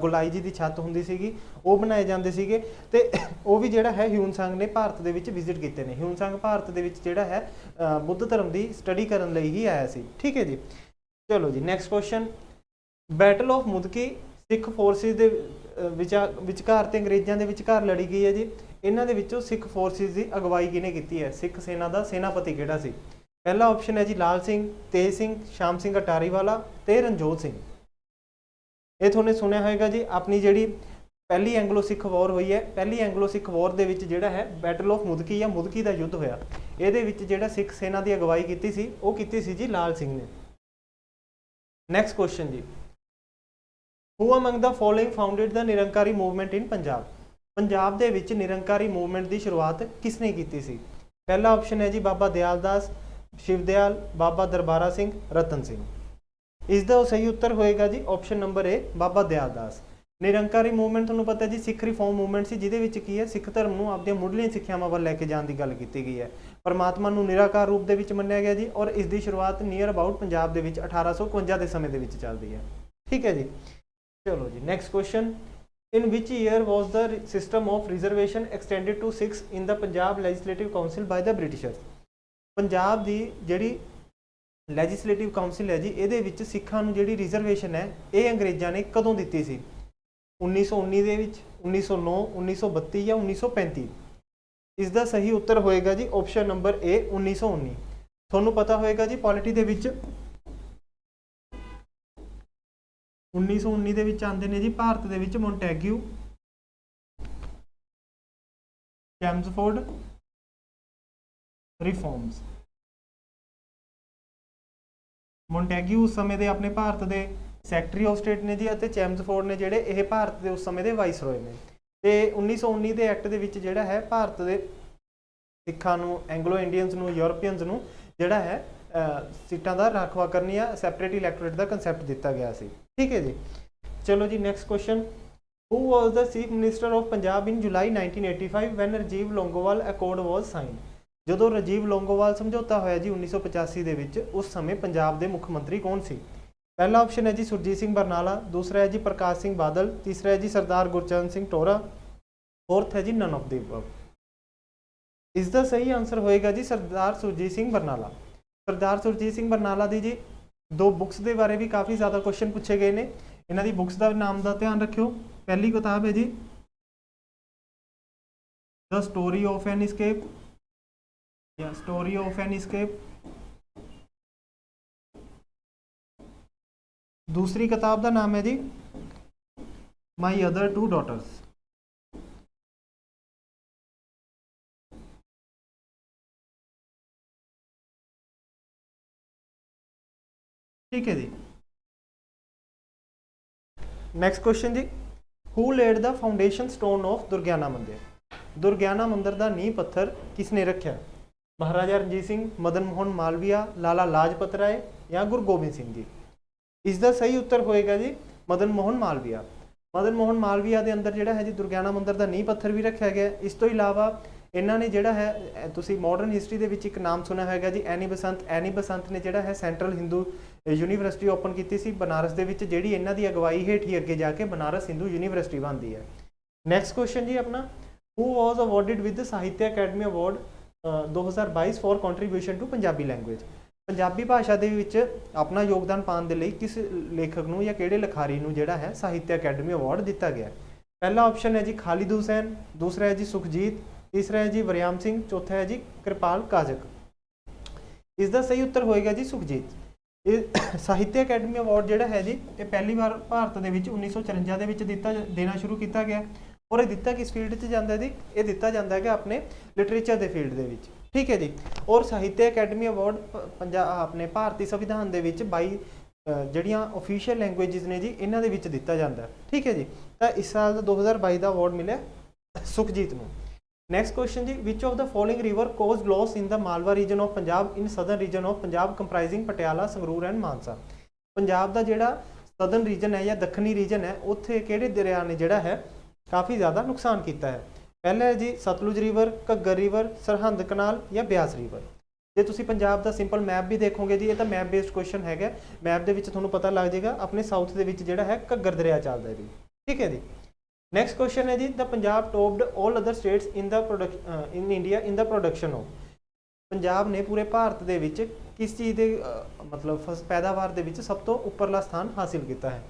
Speaker 3: ਗੁਲਾਈ ਜੀ ਦੀ ਛੱਤ ਹੁੰਦੀ ਸੀਗੀ, ਉਹ ਬਣਾਏ ਜਾਂਦੇ ਸੀਗੇ। ਤੇ ਉਹ ਵੀ ਜਿਹੜਾ ਹੈ ਹਿਊਨ ਸਾਂਗ ਨੇ ਭਾਰਤ ਦੇ ਵਿੱਚ ਵਿਜ਼ਿਟ ਕੀਤੇ ਨੇ। ਹਿਊਨ ਸਾਂਗ ਭਾਰਤ ਦੇ ਵਿੱਚ ਜਿਹੜਾ ਹੈ ਬੁੱਧ ਧਰਮ ਦੀ ਸਟੱਡੀ ਕਰਨ ਲਈ ਹੀ ਆਇਆ ਸੀ। ਠੀਕ ਹੈ ਜੀ, ਚਲੋ ਜੀ next question, battle of Mudki Sikh forces ਦੇ ਵਿਚਕਾਰ ਤੇ ਅੰਗਰੇਜ਼ਾਂ ਦੇ ਵਿਚਕਾਰ ਲੜੀ ਗਈ ਹੈ ਜੀ। ਇਹਨਾਂ ਦੇ ਵਿੱਚੋਂ ਸਿੱਖ ਫੋਰਸਿਸ ਦੀ ਅਗਵਾਈ ਕਿਹਨੇ ਕੀਤੀ ਹੈ? ਸਿੱਖ ਸੈਨਾ ਦਾ ਸੈਨਾਪਤੀ ਕਿਹੜਾ ਸੀ? ਪਹਿਲਾ ਆਪਸ਼ਨ ਹੈ ਜੀ ਲਾਲ ਸਿੰਘ, ਤੇਜ ਸਿੰਘ, ਸ਼ਾਮ ਸਿੰਘ ਅਟਾਰੀਵਾਲਾ ਤੇ ਰਣਜੋਤ ਸਿੰਘ। ਇਹ ਤੁਹਾਨੇ ਸੁਣਿਆ ਹੋਏਗਾ ਜੀ, ਆਪਣੀ ਜਿਹੜੀ ਪਹਿਲੀ ਐਂਗਲੋ ਸਿੱਖ ਵਾਰ ਹੋਈ ਹੈ, ਪਹਿਲੀ ਐਂਗਲੋ ਸਿੱਖ ਵਾਰ ਦੇ ਵਿੱਚ ਜਿਹੜਾ ਹੈ ਬੈਟਲ ਆਫ ਮੁਦਕੀ ਜਾਂ ਮੁਦਕੀ ਦਾ ਯੁੱਧ ਹੋਇਆ, ਇਹਦੇ ਵਿੱਚ ਜਿਹੜਾ ਸਿੱਖ ਸੈਨਾ ਦੀ ਅਗਵਾਈ ਕੀਤੀ ਸੀ ਉਹ ਕੀਤੀ ਸੀ ਜੀ ਲਾਲ ਸਿੰਘ ਨੇ। ਨੈਕਸਟ ਕੁਐਸਚਨ ਜੀ, Who among the following founded the Nirankari movement in Punjab? Punjab ਦੇ ਵਿੱਚ ਨਿਰੰਕਾਰੀ ਮੂਵਮੈਂਟ ਦੀ ਸ਼ੁਰੂਆਤ ਕਿਸਨੇ ਕੀਤੀ ਸੀ? ਪਹਿਲਾ ਆਪਸ਼ਨ ਹੈ ਜੀ ਬਾਬਾ ਦਿਆਲ ਦਾਸ, ਸ਼ਿਵਦਿਆਲ, ਬਾਬਾ ਦਰਬਾਰਾ ਸਿੰਘ, ਰਤਨ ਸਿੰਘ। ਇਸ ਦਾ ਸਹੀ ਉੱਤਰ ਹੋਏਗਾ ਜੀ ਆਪਸ਼ਨ ਨੰਬਰ ਏ, ਬਾਬਾ ਦਿਆਲ ਦਾਸ। ਨਿਰੰਕਾਰੀ ਮੂਵਮੈਂਟ ਤੁਹਾਨੂੰ ਪਤਾ ਜੀ ਸਿੱਖ ਰਿਫਾਰਮ ਮੂਵਮੈਂਟ ਸੀ, ਜਿਹਦੇ ਵਿੱਚ ਕੀ ਹੈ ਸਿੱਖ ਧਰਮ ਨੂੰ ਆਪਦੀਆਂ ਮੁੱਢਲੀਆਂ ਸਿੱਖਿਆਵਾਂ ਵੱਲ ਲੈ ਕੇ ਜਾਣ ਦੀ ਗੱਲ ਕੀਤੀ ਗਈ ਹੈ। ਪਰਮਾਤਮਾ ਨੂੰ ਨਿਰਾਕਾਰ ਰੂਪ ਦੇ ਵਿੱਚ ਮੰਨਿਆ ਗਿਆ ਜੀ, ਔਰ ਇਸ ਦੀ ਸ਼ੁਰੂਆਤ ਨੀਅਰ ਅਬਾਊਟ ਪੰਜਾਬ ਦੇ ਵਿੱਚ 1851 ਦੇ ਸਮੇਂ ਦੇ ਵਿੱਚ ਚੱਲਦੀ ਹੈ। ਠੀਕ ਹੈ ਜੀ, ਚਲੋ ਜੀ next question, in which year was the system of reservation extended to 6 in the Punjab legislative council by the Britishers? Punjab ਦੀ ਜਿਹੜੀ ਲੈਜਿਸਲੇਟਿਵ ਕਾਉਂਸਿਲ ਹੈ ਜੀ, ਇਹਦੇ ਵਿੱਚ ਸਿੱਖਾਂ ਨੂੰ ਜਿਹੜੀ ਰਿਜ਼ਰਵੇਸ਼ਨ ਹੈ ਇਹ ਅੰਗਰੇਜ਼ਾਂ ਨੇ ਕਦੋਂ ਦਿੱਤੀ ਸੀ? 1919 ਦੇ ਵਿੱਚ, 1909, 1932 ਜਾਂ 1935? ਇਸ ਦਾ ਸਹੀ ਉੱਤਰ ਹੋਏਗਾ ਜੀ ਆਪਸ਼ਨ ਨੰਬਰ ਏ, 1919। ਤੁਹਾਨੂੰ ਪਤਾ ਹੋਏਗਾ ਜੀ ਪੋਲਿਟੀ ਦੇ ਵਿੱਚ 1919 ਦੇ ਵਿੱਚ ਆਉਂਦੇ ਨੇ ਜੀ ਭਾਰਤ ਦੇ ਵਿੱਚ ਮੌਂਟੈਗਿਊ, ਚੈਮਸਫੋਰਡ ਰਿਫਾਰਮਸ। ਮੌਂਟੈਗਿਊ ਉਸ ਸਮੇਂ ਦੇ ਆਪਣੇ ਭਾਰਤ ਦੇ ਸੈਕਟਰੀ ਆਫ ਸਟੇਟ ਨੇ ਜੀ, ਅਤੇ ਚੈਮਸਫੋਰਡ ਨੇ ਜਿਹੜੇ ਇਹ ਭਾਰਤ ਦੇ ਉਸ ਸਮੇਂ ਦੇ ਵਾਈਸਰੋਏ ਨੇ। ਤੇ 1919 ਦੇ ਐਕਟ ਦੇ ਵਿੱਚ ਜਿਹੜਾ ਹੈ ਭਾਰਤ ਦੇ ਸਿੱਖਾਂ ਨੂੰ, ਐਂਗਲੋ ਇੰਡੀਅਨਸ ਨੂੰ, ਯੂਰਪੀਅਨਸ ਨੂੰ ਜਿਹੜਾ ਹੈ ਸੀਟਾਂ ਦਾ ਰਾਖਵਾ ਕਰਨੀ ਆ, ਸੈਪਰੇਟ ਇਲੈਕਟੋਰੇਟ ਦਾ ਕੰਸੈਪਟ ਦਿੱਤਾ ਗਿਆ ਸੀ। ਠੀਕ ਹੈ ਜੀ, ਚਲੋ ਜੀ next question, who was the chief minister of Punjab in July 1985 when Rajiv Longowal accord was signed? ਜਦੋਂ ਰਾਜੀਵ ਲੋਂਗੋਵਾਲ ਸਮਝੌਤਾ ਹੋਇਆ ਜੀ 1985 ਦੇ ਵਿੱਚ, ਉਸ ਸਮੇਂ ਪੰਜਾਬ ਦੇ ਮੁੱਖ ਮੰਤਰੀ ਕੌਣ ਸੀ? ਪਹਿਲਾ ਆਪਸ਼ਨ ਹੈ ਜੀ ਸੁਰਜੀਤ ਸਿੰਘ ਬਰਨਾਲਾ, ਦੂਸਰਾ ਹੈ ਜੀ ਪ੍ਰਕਾਸ਼ ਸਿੰਘ ਬਾਦਲ, ਤੀਸਰਾ ਹੈ ਜੀ ਸਰਦਾਰ ਗੁਰਚਰਨ ਸਿੰਘ ਟੋਰਾ, ਫੋਰਥ ਹੈ ਜੀ ਨਨ ਆਫ ਦ ਅਬਵ। ਇਸ ਦਾ ਸਹੀ ਆਨਸਰ ਹੋਏਗਾ ਜੀ ਸਰਦਾਰ ਸੁਰਜੀਤ ਸਿੰਘ ਬਰਨਾਲਾ। ਸਰਦਾਰ ਸੁਰਜੀਤ ਸਿੰਘ ਬਰਨਾਲਾ ਦੀ ਜੀ ਦੋ ਬੁੱਕਸ ਦੇ ਬਾਰੇ ਵੀ ਕਾਫੀ ਜ਼ਿਆਦਾ ਕੁਐਸਚਨ ਪੁੱਛੇ ਗਏ ਨੇ। ਇਹਨਾਂ ਦੀ ਬੁੱਕਸ ਦਾ ਨਾਮ ਦਾ ਧਿਆਨ ਰੱਖਿਓ। ਪਹਿਲੀ ਕਿਤਾਬ ਹੈ ਜੀ the story of an escape ਜਾਂ ਸਟੋਰੀ ਆਫ ਐਨ escape। दूसरी किताब का नाम है जी माई अदर टू डॉटर्स। ठीक है जी, नेक्स्ट क्वेश्चन जी, who laid the foundation stone of Durgiana Mandir? Durgiana मंदिर का नींह पत्थर किसने रखा? महाराजा रणजीत सिंह, मदन मोहन मालवीय, लाला लाजपत राय या गुरु गोबिंद सिंह जी? ਇਸ ਦਾ ਸਹੀ ਉੱਤਰ ਹੋਏਗਾ ਜੀ ਮਦਨ ਮੋਹਨ ਮਾਲਵੀਆ। ਮਦਨ ਮੋਹਨ ਮਾਲਵੀਆ ਦੇ ਅੰਦਰ ਜਿਹੜਾ ਹੈ ਜੀ ਦੁਰਗਿਆਨਾ ਮੰਦਿਰ ਦਾ ਨੀਂਹ ਪੱਥਰ ਵੀ ਰੱਖਿਆ ਗਿਆ। ਇਸ ਤੋਂ ਇਲਾਵਾ ਇਹਨਾਂ ਨੇ ਜਿਹੜਾ ਹੈ ਤੁਸੀਂ ਮਾਡਰਨ ਹਿਸਟਰੀ ਦੇ ਵਿੱਚ ਇੱਕ ਨਾਮ ਸੁਣਿਆ ਹੋਏਗਾ ਜੀ ਐਨੀ ਬਸੰਤ। ਐਨੀ ਬਸੰਤ ਨੇ ਜਿਹੜਾ ਹੈ ਸੈਂਟਰਲ ਹਿੰਦੂ ਯੂਨੀਵਰਸਿਟੀ ਓਪਨ ਕੀਤੀ ਸੀ ਬਨਾਰਸ ਦੇ ਵਿੱਚ, ਜਿਹੜੀ ਇਹਨਾਂ ਦੀ ਅਗਵਾਈ ਹੇਠ ਹੀ ਅੱਗੇ ਜਾ ਕੇ ਬਨਾਰਸ ਹਿੰਦੂ ਯੂਨੀਵਰਸਿਟੀ ਬਣਦੀ ਹੈ। ਨੈਕਸਟ ਕੁਐਸਚਨ ਜੀ ਆਪਣਾ, who was awarded with Sahitya Akademi award 2022 for contribution to Punjabi language. Punjabi ਭਾਸ਼ਾ ਦੇ ਵਿੱਚ ਆਪਣਾ ਯੋਗਦਾਨ ਪਾਉਣ ਦੇ ਲਈ ਕਿਸ ਲੇਖਕ ਨੂੰ ਜਾਂ ਕਿਹੜੇ ਲਿਖਾਰੀ ਨੂੰ ਜਿਹੜਾ ਹੈ ਸਾਹਿਤਯ ਅਕੈਡਮੀ ਅਵਾਰਡ ਦਿੱਤਾ ਗਿਆ? ਪਹਿਲਾ ਆਪਸ਼ਨ ਹੈ ਜੀ ਖਾਲਿਦ ਹੁਸੈਨ, ਦੂਸਰਾ ਹੈ ਜੀ ਸੁਖਜੀਤ, ਤੀਸਰਾ ਹੈ ਜੀ ਵਰਿਆਮ ਸਿੰਘ, ਚੌਥਾ ਹੈ ਜੀ ਕਿਰਪਾਲ ਕਾਜਕ। ਇਸ ਦਾ ਸਹੀ ਉੱਤਰ ਹੋਏਗਾ ਜੀ ਸੁਖਜੀਤ। ਇਹ ਸਾਹਿਤਯ ਅਕੈਡਮੀ ਅਵਾਰਡ ਜਿਹੜਾ ਹੈ ਜੀ ਇਹ ਪਹਿਲੀ ਵਾਰ ਭਾਰਤ ਦੇ ਵਿੱਚ 1954 ਦੇ ਵਿੱਚ ਦੇਣਾ ਸ਼ੁਰੂ ਕੀਤਾ ਗਿਆ। ਔਰ ਇਹ ਦਿੱਤਾ ਕਿਸ ਫੀਲਡ 'ਚ ਜਾਂਦਾ ਜੀ? ਇਹ ਦਿੱਤਾ ਜਾਂਦਾ ਹੈਗਾ ਆਪਣੇ ਲਿਟਰੇਚਰ ਦੇ ਫੀਲਡ ਦੇ ਵਿੱਚ, ਠੀਕ ਹੈ ਜੀ। ਔਰ ਸਾਹਿਤਯ ਅਕੈਡਮੀ ਅਵਾਰਡ ਆਪਣੇ ਭਾਰਤੀ ਸੰਵਿਧਾਨ ਦੇ ਵਿੱਚ 22 ਜਿਹੜੀਆਂ ਓਫੀਸ਼ੀਅਲ ਲੈਂਗੁਏਜਸ ਨੇ ਜੀ ਇਹਨਾਂ ਦੇ ਵਿੱਚ ਦਿੱਤਾ ਜਾਂਦਾ, ਠੀਕ ਹੈ ਜੀ। ਤਾਂ ਇਸ ਸਾਲ ਦਾ 2022 ਦਾ ਅਵਾਰਡ ਮਿਲਿਆ ਸੁਖਜੀਤ ਨੂੰ। ਨੈਕਸਟ ਕੁਐਸਚਨ ਜੀ, which of the following river causes loss in the Malwa region of Punjab in southern region of Punjab comprising Patiala, Sangrur and Mansa. Punjab ਦਾ ਜਿਹੜਾ ਸਦਰਨ ਰੀਜਨ ਹੈ ਜਾਂ ਦੱਖਣੀ ਰੀਜਨ ਹੈ ਉੱਥੇ ਕਿਹੜੇ ਦਰਿਆ ਨੇ ਜਿਹੜਾ ਹੈ ਕਾਫੀ ਜ਼ਿਆਦਾ ਨੁਕਸਾਨ ਕੀਤਾ ਹੈ? ਪਹਿਲਾ ਹੈ ਜੀ ਸਤਲੁਜ ਰਿਵਰ, ਘੱਗਰ ਰਿਵਰ, ਸਰਹੰਦ ਕਨਾਲ ਜਾਂ ਬਿਆਸ ਰਿਵਰ। ਜੇ ਤੁਸੀਂ ਪੰਜਾਬ ਦਾ ਸਿੰਪਲ ਮੈਪ ਵੀ ਦੇਖੋਗੇ ਜੀ, ਇਹ ਤਾਂ ਮੈਪ ਬੇਸਡ ਕੁਐਸਚਨ ਹੈਗਾ, ਮੈਪ ਦੇ ਵਿੱਚ ਤੁਹਾਨੂੰ ਪਤਾ ਲੱਗ ਜਾਏਗਾ ਆਪਣੇ ਸਾਊਥ ਦੇ ਵਿੱਚ ਜਿਹੜਾ ਹੈ ਘੱਗਰ ਦਰਿਆ ਚੱਲਦਾ ਹੈ ਜੀ, ਠੀਕ ਹੈ ਜੀ। ਨੈਕਸਟ ਕੁਐਸਚਨ ਹੈ ਜੀ, the Punjab topped all other states in India in the production of. Punjab ਨੇ ਪੂਰੇ ਭਾਰਤ ਦੇ ਵਿੱਚ ਕਿਸ ਚੀਜ਼ ਦੇ ਮਤਲਬ ਪੈਦਾਵਾਰ ਦੇ ਵਿੱਚ ਸਭ ਤੋਂ ਉੱਪਰਲਾ ਸਥਾਨ ਹਾਸਿਲ ਕੀਤਾ ਹੈ?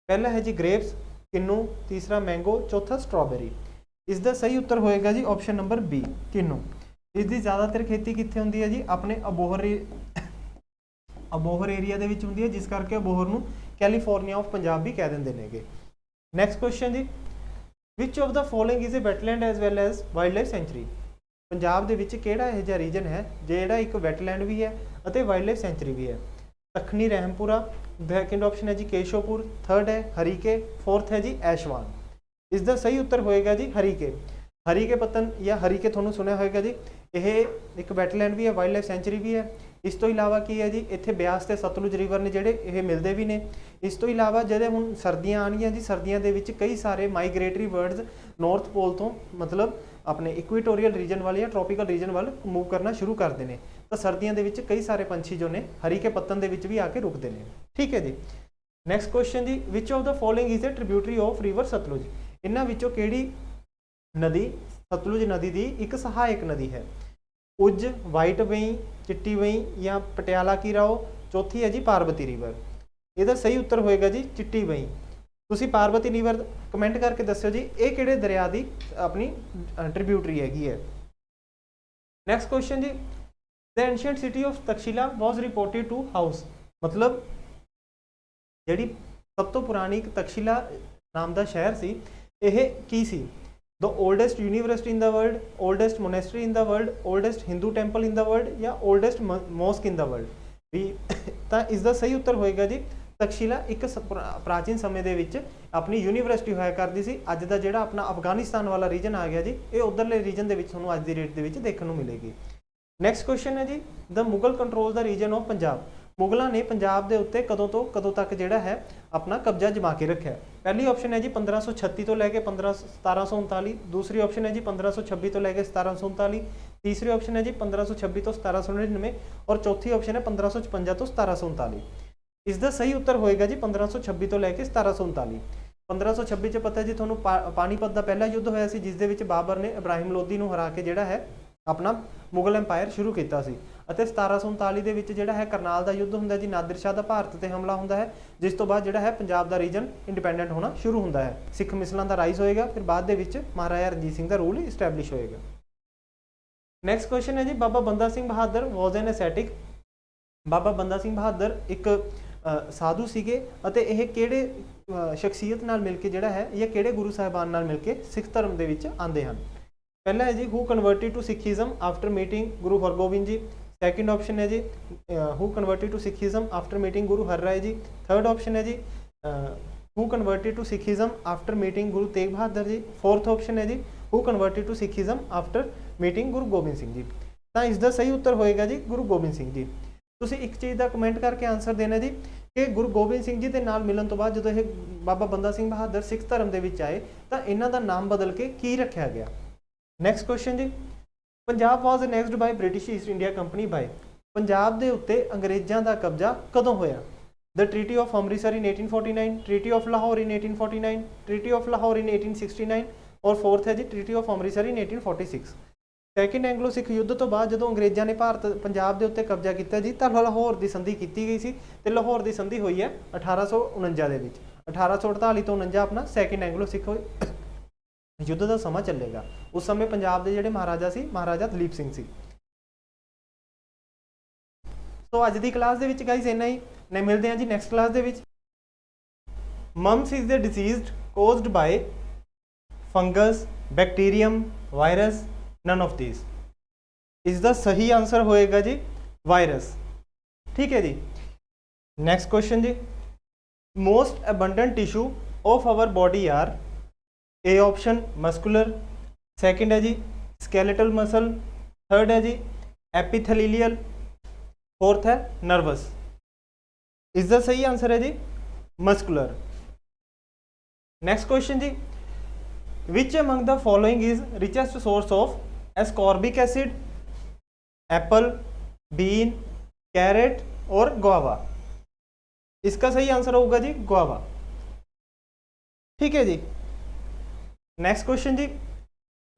Speaker 3: ਪਹਿਲਾ ਹੈ ਜੀ ਗ੍ਰੇਪਸ, ਕਿੰਨੂ, ਤੀਸਰਾ ਮੈਂਗੋ, ਚੌਥਾ ਸਟ੍ਰਾਬੇਰੀ। ਇਸ ਦਾ ਸਹੀ ਉੱਤਰ ਹੋਏਗਾ ਜੀ ਆਪਸ਼ਨ ਨੰਬਰ ਬੀ, ਕਿੰਨੂ। ਇਸ ਦੀ ਜ਼ਿਆਦਾਤਰ ਖੇਤੀ ਕਿੱਥੇ ਹੁੰਦੀ ਹੈ ਜੀ? ਆਪਣੇ ਅਬੋਹਰ ਏਰੀਆ ਦੇ ਵਿੱਚ ਹੁੰਦੀ ਹੈ, ਜਿਸ ਕਰਕੇ ਅਬੋਹਰ ਨੂੰ ਕੈਲੀਫੋਰਨੀਆ ਆਫ ਪੰਜਾਬ ਵੀ ਕਹਿ ਦਿੰਦੇ ਨੇਗੇ। ਨੈਕਸਟ ਕੁਐਸਚਨ ਜੀ, which of the following is a wetland as well as wildlife ਲਾਈਫ ਸੈਂਚੁਰੀ। ਪੰਜਾਬ ਦੇ ਵਿੱਚ ਕਿਹੜਾ ਇਹੋ ਜਿਹਾ ਰੀਜਨ ਹੈ ਜਿਹੜਾ ਇੱਕ ਵੈਟਲੈਂਡ ਵੀ ਹੈ ਅਤੇ ਵਾਈਲਡ ਲਾਈਫ ਸੈਂਚੁਰੀ ਵੀ ਹੈ? ਦੱਖਣੀ ਰਹਿਮਪੁਰਾ, ਸੈਕਿੰਡ ਆਪਸ਼ਨ ਹੈ ਜੀ ਕੇਸ਼ੋਪੁਰ, ਥਰਡ ਹੈ ਹਰੀਕੇ, ਫੋਰਥ ਹੈ ਜੀ ਐਸ਼ਵਾਨ। ਇਸ ਦਾ ਸਹੀ ਉੱਤਰ ਹੋਏਗਾ ਜੀ ਹਰੀਕੇ। ਹਰੀਕੇ ਪੱਤਨ ਜਾਂ ਹਰੀਕੇ ਤੁਹਾਨੂੰ ਸੁਣਿਆ ਹੋਏਗਾ ਜੀ, ਇਹ ਇੱਕ ਵੈਟਲੈਂਡ ਵੀ ਹੈ, ਵਾਈਲਡ ਲਾਈਫ ਸੈਂਚੁਰੀ ਵੀ ਹੈ। ਇਸ ਤੋਂ ਇਲਾਵਾ ਕੀ ਹੈ ਜੀ, ਇੱਥੇ ਬਿਆਸ ਤੇ ਸਤਲੁਜ ਰਿਵਰ ਨੇ ਜਿਹੜੇ ਇਹ ਮਿਲਦੇ ਵੀ ਨੇ। ਇਸ ਤੋਂ ਇਲਾਵਾ ਜਿਹੜੇ ਹੁਣ ਸਰਦੀਆਂ ਆਉਣਗੀਆਂ ਜੀ, ਸਰਦੀਆਂ ਦੇ ਵਿੱਚ ਕਈ ਸਾਰੇ ਮਾਈਗ੍ਰੇਟਰੀ ਬਰਡਸ ਨਾਰਥ ਪੋਲ ਤੋਂ ਮਤਲਬ ਆਪਣੇ ਇਕੁਆਟੋਰੀਅਲ ਰੀਜਨ ਵੱਲ ਜਾਂ ਟ੍ਰੋਪੀਕਲ ਰੀਜਨ ਵੱਲ ਮੂਵ ਕਰਨਾ ਸ਼ੁਰੂ ਕਰਦੇ ਨੇ। ਤਾਂ ਸਰਦੀਆਂ ਦੇ ਵਿੱਚ ਕਈ ਸਾਰੇ ਪੰਛੀ ਜੋ ਨੇ ਹਰੀਕੇ ਪੱਤਨ ਦੇ ਵਿੱਚ ਵੀ ਆ ਕੇ ਰੁਕਦੇ ਨੇ, ਠੀਕ ਹੈ ਜੀ। ਨੈਕਸਟ ਕੁਐਸਚਨ ਜੀ, which of the following is a tributary of river Sutlej. ਇਹਨਾਂ ਵਿੱਚੋਂ ਕਿਹੜੀ ਨਦੀ ਸਤਲੁਜ ਨਦੀ ਦੀ ਇੱਕ ਸਹਾਇਕ ਨਦੀ ਹੈ? ਉਜ, ਵਾਈਟ ਵੇਈ, ਚਿੱਟੀ ਵੇਈ ਜਾਂ ਪਟਿਆਲਾ ਕੀ ਰਾਓ। ਚੌਥੀ ਹੈ ਜੀ ਪਾਰਬਤੀ ਰਿਵਰ। ਇਹਦਾ ਸਹੀ ਉੱਤਰ ਹੋਏਗਾ ਜੀ ਚਿੱਟੀ ਵੇਈ। ਤੁਸੀਂ ਪਾਰਬਤੀ ਰਿਵਰ ਕਮੈਂਟ ਕਰਕੇ ਦੱਸਿਓ ਜੀ ਇਹ ਕਿਹੜੇ ਦਰਿਆ ਦੀ ਆਪਣੀ ਟ੍ਰਿਬਿਊਟਰੀ ਹੈਗੀ ਹੈ। ਨੈਕਸਟ ਕੁਐਸਚਨ ਜੀ, the ancient city of Taxila was reported to house. ਮਤਲਬ ਜਿਹੜੀ ਸਭ ਤੋਂ ਪੁਰਾਣੀ ਤਕਸ਼ੀਲਾ ਨਾਮ ਦਾ ਸ਼ਹਿਰ ਸੀ, ਇਹ ਕੀ ਸੀ? The oldest university in the world, oldest monastery in the world, oldest Hindu temple in the world ਜਾਂ oldest mosque in the world ਵੀ। ਤਾਂ ਇਸ ਦਾ ਸਹੀ ਉੱਤਰ ਹੋਏਗਾ ਜੀ ਤਕਸ਼ੀਲਾ ਇੱਕ ਪ੍ਰਾਚੀਨ ਸਮੇਂ ਦੇ ਵਿੱਚ ਆਪਣੀ ਯੂਨੀਵਰਸਿਟੀ ਹੋਇਆ ਕਰਦੀ ਸੀ। ਅੱਜ ਦਾ ਜਿਹੜਾ ਆਪਣਾ ਅਫਗਾਨਿਸਤਾਨ ਵਾਲਾ ਰੀਜਨ ਆ ਗਿਆ ਜੀ, ਇਹ ਉਧਰਲੇ ਰੀਜਨ ਦੇ ਵਿੱਚ ਤੁਹਾਨੂੰ ਅੱਜ ਦੀ ਡੇਟ ਦੇ ਵਿੱਚ ਦੇਖਣ ਨੂੰ ਮਿਲੇਗੀ। ਨੈਕਸਟ ਕੁਐਸਚਨ ਹੈ ਜੀ, the Mughal control the region of Punjab. ਮੁਗਲਾਂ ਨੇ ਪੰਜਾਬ ਦੇ ਉੱਤੇ ਕਦੋਂ ਤੋਂ ਕਦੋਂ ਤੱਕ ਜਿਹੜਾ ਹੈ ਆਪਣਾ ਕਬਜ਼ਾ ਜਮਾ ਕੇ ਰੱਖਿਆ? ਪਹਿਲੀ ਆਪਸ਼ਨ ਹੈ ਜੀ 1536 ਤੋਂ ਲੈ ਕੇ 1739, ਦੂਸਰੀ ਆਪਸ਼ਨ ਹੈ ਜੀ 1526 ਤੋਂ ਲੈ ਕੇ 1739, ਤੀਸਰੀ ਆਪਸ਼ਨ ਹੈ ਜੀ 1526 ਤੋਂ 1799 ਔਰ ਚੌਥੀ ਆਪਸ਼ਨ ਹੈ 1555 ਤੋਂ 1739। ਇਸ ਦਾ ਸਹੀ ਉੱਤਰ ਹੋਏਗਾ ਜੀ 1526 ਤੋਂ ਲੈ ਕੇ 1739। 1526 ਚ ਪਤਾ ਜੀ ਤੁਹਾਨੂੰ ਪਾਣੀਪਤ ਦਾ ਪਹਿਲਾ ਯੁੱਧ ਹੋਇਆ ਸੀ, ਜਿਸ ਦੇ ਵਿੱਚ ਬਾਬਰ ਨੇ ਇਬਰਾਹਿਮ ਲੋਧੀ ਨੂੰ ਹਰਾ ਕੇ ਜਿਹੜਾ ਹੈ ਆਪਣਾ ਮੁਗਲ ਐਮਪਾਇਰ ਸ਼ੁਰੂ ਕੀਤਾ ਸੀ। ਅਤੇ 1739 ਦੇ ਵਿੱਚ ਜਿਹੜਾ ਹੈ ਕਰਨਾਲ ਦਾ ਯੁੱਧ ਹੁੰਦਾ ਜੀ, ਨਾਦਰ ਸ਼ਾਹ ਦਾ ਭਾਰਤ ਤੇ ਹਮਲਾ ਹੁੰਦਾ ਹੈ, ਜਿਸ ਤੋਂ ਬਾਅਦ ਜਿਹੜਾ ਹੈ ਪੰਜਾਬ ਦਾ ਰੀਜਨ ਇੰਡੀਪੈਂਡੈਂਟ ਹੋਣਾ ਸ਼ੁਰੂ ਹੁੰਦਾ ਹੈ। ਸਿੱਖ ਮਿਸਲਾਂ ਦਾ ਰਾਈਜ਼ ਹੋਏਗਾ, ਫਿਰ ਬਾਅਦ ਦੇ ਵਿੱਚ ਮਹਾਰਾਜਾ ਰਣਜੀਤ ਸਿੰਘ ਦਾ ਰੂਲ ਇਸਟੈਬਲਿਸ਼ ਹੋਏਗਾ। ਨੈਕਸਟ ਕੁਐਸਚਨ ਹੈ ਜੀ, ਬਾਬਾ ਬੰਦਾ ਸਿੰਘ ਬਹਾਦਰ ਵਾਜ਼ ਐਨ ਅਸੈਟਿਕ। ਬਾਬਾ ਬੰਦਾ ਸਿੰਘ ਬਹਾਦਰ ਇੱਕ ਸਾਧੂ ਸੀਗੇ ਅਤੇ ਇਹ ਕਿਹੜੇ ਸ਼ਖਸੀਅਤ ਨਾਲ ਮਿਲ ਕੇ ਜਿਹੜਾ ਹੈ ਜਾਂ ਕਿਹੜੇ ਗੁਰੂ ਸਾਹਿਬਾਨ ਨਾਲ ਮਿਲ ਕੇ ਸਿੱਖ ਧਰਮ ਦੇ ਵਿੱਚ ਆਉਂਦੇ ਹਨ? ਪਹਿਲਾ ਹੈ ਜੀ who converted to Sikhism after meeting Guru Hargobind ji. Second option ਹੈ ਜੀ who converted to Sikhism after meeting Guru Har Rai ji. Third option ਹੈ ਜੀ who converted to Sikhism after meeting Guru Tegh Bahadur ji. Fourth option ਹੈ ਜੀ who converted to Sikhism after meeting Guru Gobind Singh ji. ਤਾਂ ਇਸ ਦਾ ਸਹੀ ਉੱਤਰ ਹੋਏਗਾ ਜੀ ਗੁਰੂ ਗੋਬਿੰਦ ਸਿੰਘ ਜੀ। ਤੁਸੀਂ ਇੱਕ ਚੀਜ਼ ਦਾ ਕਮੈਂਟ ਕਰਕੇ ਆਨਸਰ ਦੇਣਾ ਜੀ ਕਿ ਗੁਰੂ ਗੋਬਿੰਦ ਸਿੰਘ ਜੀ ਦੇ ਨਾਲ ਮਿਲਣ ਤੋਂ ਬਾਅਦ ਜਦੋਂ ਇਹ ਬਾਬਾ ਬੰਦਾ ਸਿੰਘ ਬਹਾਦਰ ਸਿੱਖ ਧਰਮ ਦੇ ਵਿੱਚ ਆਏ ਤਾਂ ਇਹਨਾਂ ਦਾ ਨਾਮ ਬਦਲ ਕੇ ਕੀ ਰੱਖਿਆ ਗਿਆ? ਨੈਕਸਟ ਕੁਐਸਚਨ ਜੀ, ਪੰਜਾਬ ਵਾਜ਼ ਅਨੈਕਸਡ ਬਾਈ ਬ੍ਰਿਟਿਸ਼ ਈਸਟ ਇੰਡੀਆ ਕੰਪਨੀ ਬਾਈ। ਪੰਜਾਬ ਦੇ ਉੱਤੇ ਅੰਗਰੇਜ਼ਾਂ ਦਾ ਕਬਜ਼ਾ ਕਦੋਂ ਹੋਇਆ? the Treaty of Amritsar in 1849, Treaty of Lahore in 1849, Treaty of Lahore in 1869 और फोर्थ है जी Treaty of Amritsar in 1846। Second Anglo Sikh ਯੁੱਧ ਤੋਂ ਬਾਅਦ ਜਦੋਂ ਅੰਗਰੇਜ਼ਾਂ ਨੇ ਭਾਰਤ ਪੰਜਾਬ ਦੇ ਉੱਤੇ ਕਬਜ਼ਾ ਕੀਤਾ ਜੀ ਤਾਂ ਲਾਹੌਰ ਦੀ ਸੰਧੀ ਕੀਤੀ ਗਈ ਸੀ ਤੇ ਲਾਹੌਰ ਦੀ ਸੰਧੀ ਹੋਈ ਹੈ 1849 ਦੇ ਵਿੱਚ। 1848 ਤੋਂ 49 ਆਪਣਾ ਸੈਕਿੰਡ ਐਂਗਲੋ ਸਿੱਖ ਯੁੱਧ ਦਾ ਸਮਾਂ ਚੱਲੇਗਾ। ਉਸ ਸਮੇਂ ਪੰਜਾਬ ਦੇ ਜਿਹੜੇ ਮਹਾਰਾਜਾ ਸੀ ਮਹਾਰਾਜਾ ਦਲੀਪ ਸਿੰਘ ਸੀ। ਸੋ ਅੱਜ ਦੀ ਕਲਾਸ ਦੇ ਵਿੱਚ ਗਾਈਜ਼ ਇੰਨਾ ਹੀ, ਨੇ ਮਿਲਦੇ ਹਾਂ ਜੀ ਨੈਕਸਟ ਕਲਾਸ ਦੇ ਵਿੱਚ। Mumps is the disease caused by fungus, bacterium, virus, none of this. इसका सही आंसर होएगा जी वायरस। ठीक है जी। नेक्स्ट क्वेश्चन जी, most abundant tissue of our body are, A option muscular, second है जी स्केलेटल मसल, थर्ड है जी एपिथेलियल, फोर्थ है नर्वस। इसका सही आंसर है जी मस्कुलर। नेक्स्ट क्वेश्चन जी, which among the following is richest source of ascorbic acid, Apple, been, carrot और गुआवा। इसका सही आंसर होगा जी गुआवा। ठीक है जी। नेक्स्ट क्वेश्चन जी,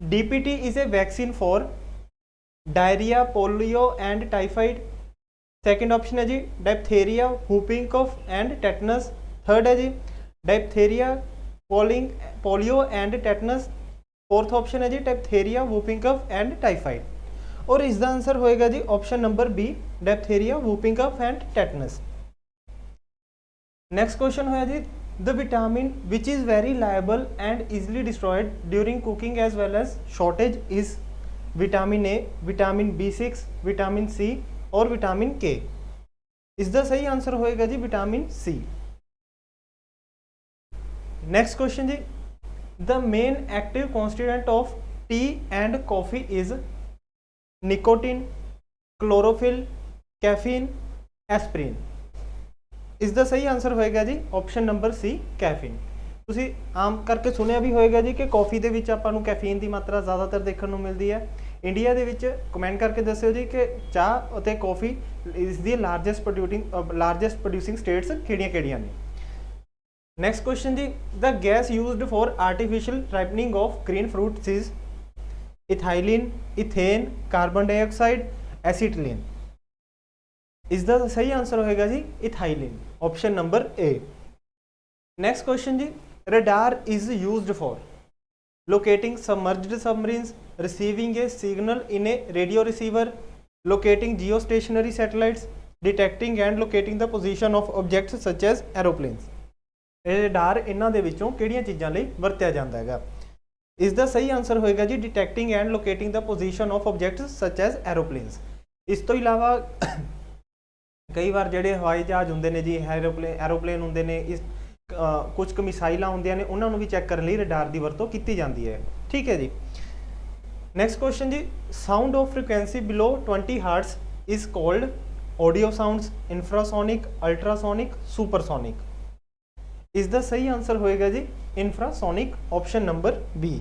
Speaker 3: DPT is a vaccine for diarrhoea, polio and typhoid. Second option है जी diphtheria, whooping cough and tetanus. Third है जी diphtheria, polio and tetanus. Fourth option है जी diphtheria, whooping cough and typhoid. और इसका आंसर होएगा जी option number B diphtheria, whooping cough and tetanus. Next question होया जी, the vitamin which is very liable and easily destroyed during cooking as well as shortage is vitamin A, vitamin B6, vitamin C और विटामिन के। इसका सही आंसर होएगा जी विटामिन सी। नेक्स्ट क्वेश्चन जी, the main active constituent of tea and coffee is nicotine, chlorophyll, caffeine, aspirin. इसका सही आंसर होएगा जी ऑप्शन नंबर सी कैफीन। ਤੁਸੀਂ ਆਮ ਕਰਕੇ ਸੁਣਿਆ ਵੀ ਹੋਏਗਾ ਜੀ ਕਿ ਕਾਫੀ ਦੇ ਵਿੱਚ ਆਪਾਂ ਨੂੰ ਕੈਫੀਨ ਦੀ ਮਾਤਰਾ ਜ਼ਿਆਦਾਤਰ ਦੇਖਣ ਨੂੰ ਮਿਲਦੀ ਹੈ। ਇੰਡੀਆ ਦੇ ਵਿੱਚ ਕਮੈਂਟ ਕਰਕੇ ਦੱਸਿਓ ਜੀ ਕਿ ਚਾਹ ਅਤੇ ਕਾਫੀ ਇਸ ਦੀ ਲਾਰਜੈਸਟ ਪ੍ਰੋਡਿਊਸਿੰਗ ਸਟੇਟਸ ਕਿਹੜੀਆਂ-ਕਿਹੜੀਆਂ ਨੇ। नेक्स्ट क्वेश्चन जी, the gas used for artificial ripening of green fruits is ethylene, ethane, carbon dioxide, acetylene. इसका सही आंसर होएगा जी ethylene, option number A. Next question जी, radar is used for locating submerged submarines, receiving a signal in a radio receiver, locating geostationary satellites, detecting and locating the position of objects such as aeroplanes. Radar इन्हां दे विचों किहड़ियां चीज़ां लई वरतिया जांदा हैगा। इसका सही आंसर होएगा जी detecting and locating the position of objects such as aeroplanes. इस तो इलावा कई बार जिहड़े हवाई जहाज हुंदे ने जी एरोप्लेन हुंदे ने, इस कुछ क मिसाइलां हुंदियां ने, उन्हां नूं भी चैक करन लई रडार दी वरतों कीती जांदी है। ठीक है जी। नैक्सट क्वेश्चन जी, sound of frequency below 20 hertz is called audio sounds, infrasonic, ultrasonic, supersonic. इसका सही आंसर होएगा जी infrasonic, option number B.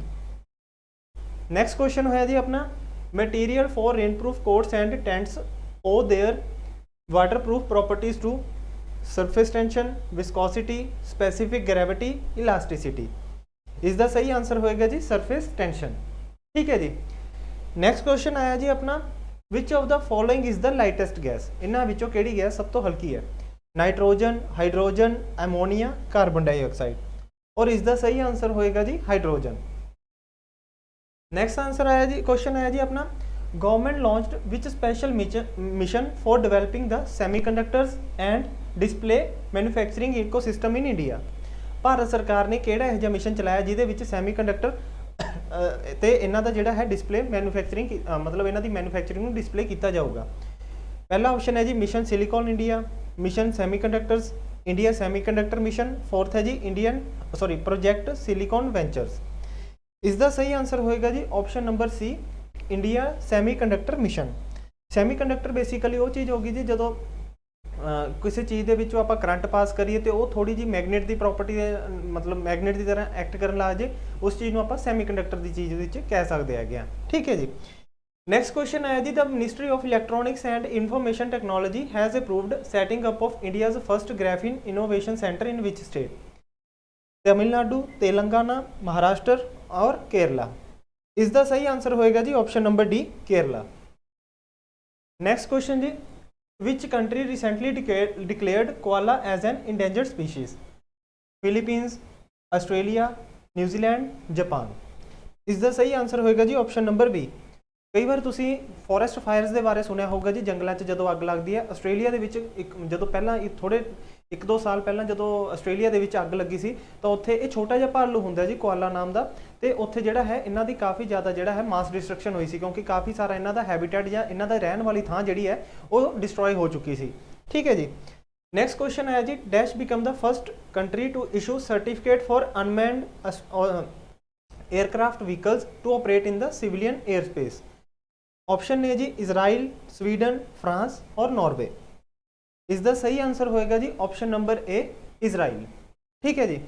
Speaker 3: Next question होया जी अपना, material for rainproof coats and tents owe their waterproof properties to surface tension, viscosity, specific gravity, elasticity. इसका सही आंसर होएगा जी सरफेस टेंशन। ठीक है जी। नेक्स्ट क्वेश्चन आया जी अपना, विच of the following is the lightest gas. इन्हां विचों किहड़ी गैस सब तो हल्की है? Nitrogen, hydrogen, ammonia, carbon dioxide. और इसका सही आंसर होएगा जी हाइड्रोजन। नेक्स्ट आंसर आया जी, क्वेश्चन आया जी अपना, government launched which special mission for developing the semiconductors and display manufacturing ecosystem in India. Bharat सरकार ने किहड़ा इहो जिहा मिशन चलाया जिहदे विच सैमीकंडक्टर ते इन्हां दा जिहड़ा है डिस्प्ले मैन्युफैक्चरिंग मतलब इन्हां दी मैन्युफैक्चरिंग नूं डिस्प्ले किया जाऊगा। पहला ऑप्शन है जी mission silicon India, mission semiconductors, India semiconductor mission. Fourth है जी प्रोजेक्ट सिलिकॉन वेंचर्स। इसका सही आंसर होएगा जी option number C India semiconductor mission. Semiconductor basically वो चीज़ होगी जी जो किसी चीज़ के विचों आपां करंट पास करिए तो वो थोड़ी जी मैगनेट की प्रॉपर्टी मतलब मैगनेट की तरह एक्ट करन लग जाए, उस चीज़ को आप सैमीकंडक्टर की चीज़ कह सकते हैं। ठीक है जी। नेक्स्ट क्वेश्चन है जी, the ministry of electronics and information technology has approved setting up of India's first graphene innovation centre in which state? Tamil Nadu, Telangana, Maharashtra और केरला। इसका सही आंसर होएगा जी option number D, Kerala. Next question जी, which country recently declared koala as an endangered species? Philippines, Australia, New Zealand, Japan. इसका सही आंसर होएगा जी ऑप्शन नंबर बी। कई बार तुसी फॉरेस्ट फायर्स के बारे सुनिया होगा जी, जंगलों में जो अग लगती है। आस्ट्रेलिया जो पहला थोड़े 1-2 साल पहला जो आस्ट्रेलिया के अग लगी सी, तो उत्थे ये छोटा जिहा भालू हुंदा जी कोआला नाम का, तो उत्थे जिहड़ा है इन्हां दी काफ़ी ज़्यादा जिहड़ा है मास डिस्ट्रक्शन हुई सी, क्योंकि काफ़ी सारा इन्हां दा हैबिटेट या इन्हां दा रहन वाली थां जिहड़ी है वो डिस्ट्रॉय हो चुकी सी। ठीक है जी। नेक्स्ट क्वेश्चन है जी, dash become the first country to issue certificate for unmanned aircraft vehicles to operate in the civilian air space? Option A जी इजराइल, स्वीडन, फ्रांस और नॉर्वे। इसका सही आंसर होएगा जी ऑप्शन नंबर ए, इजराइल। ठीक है जी।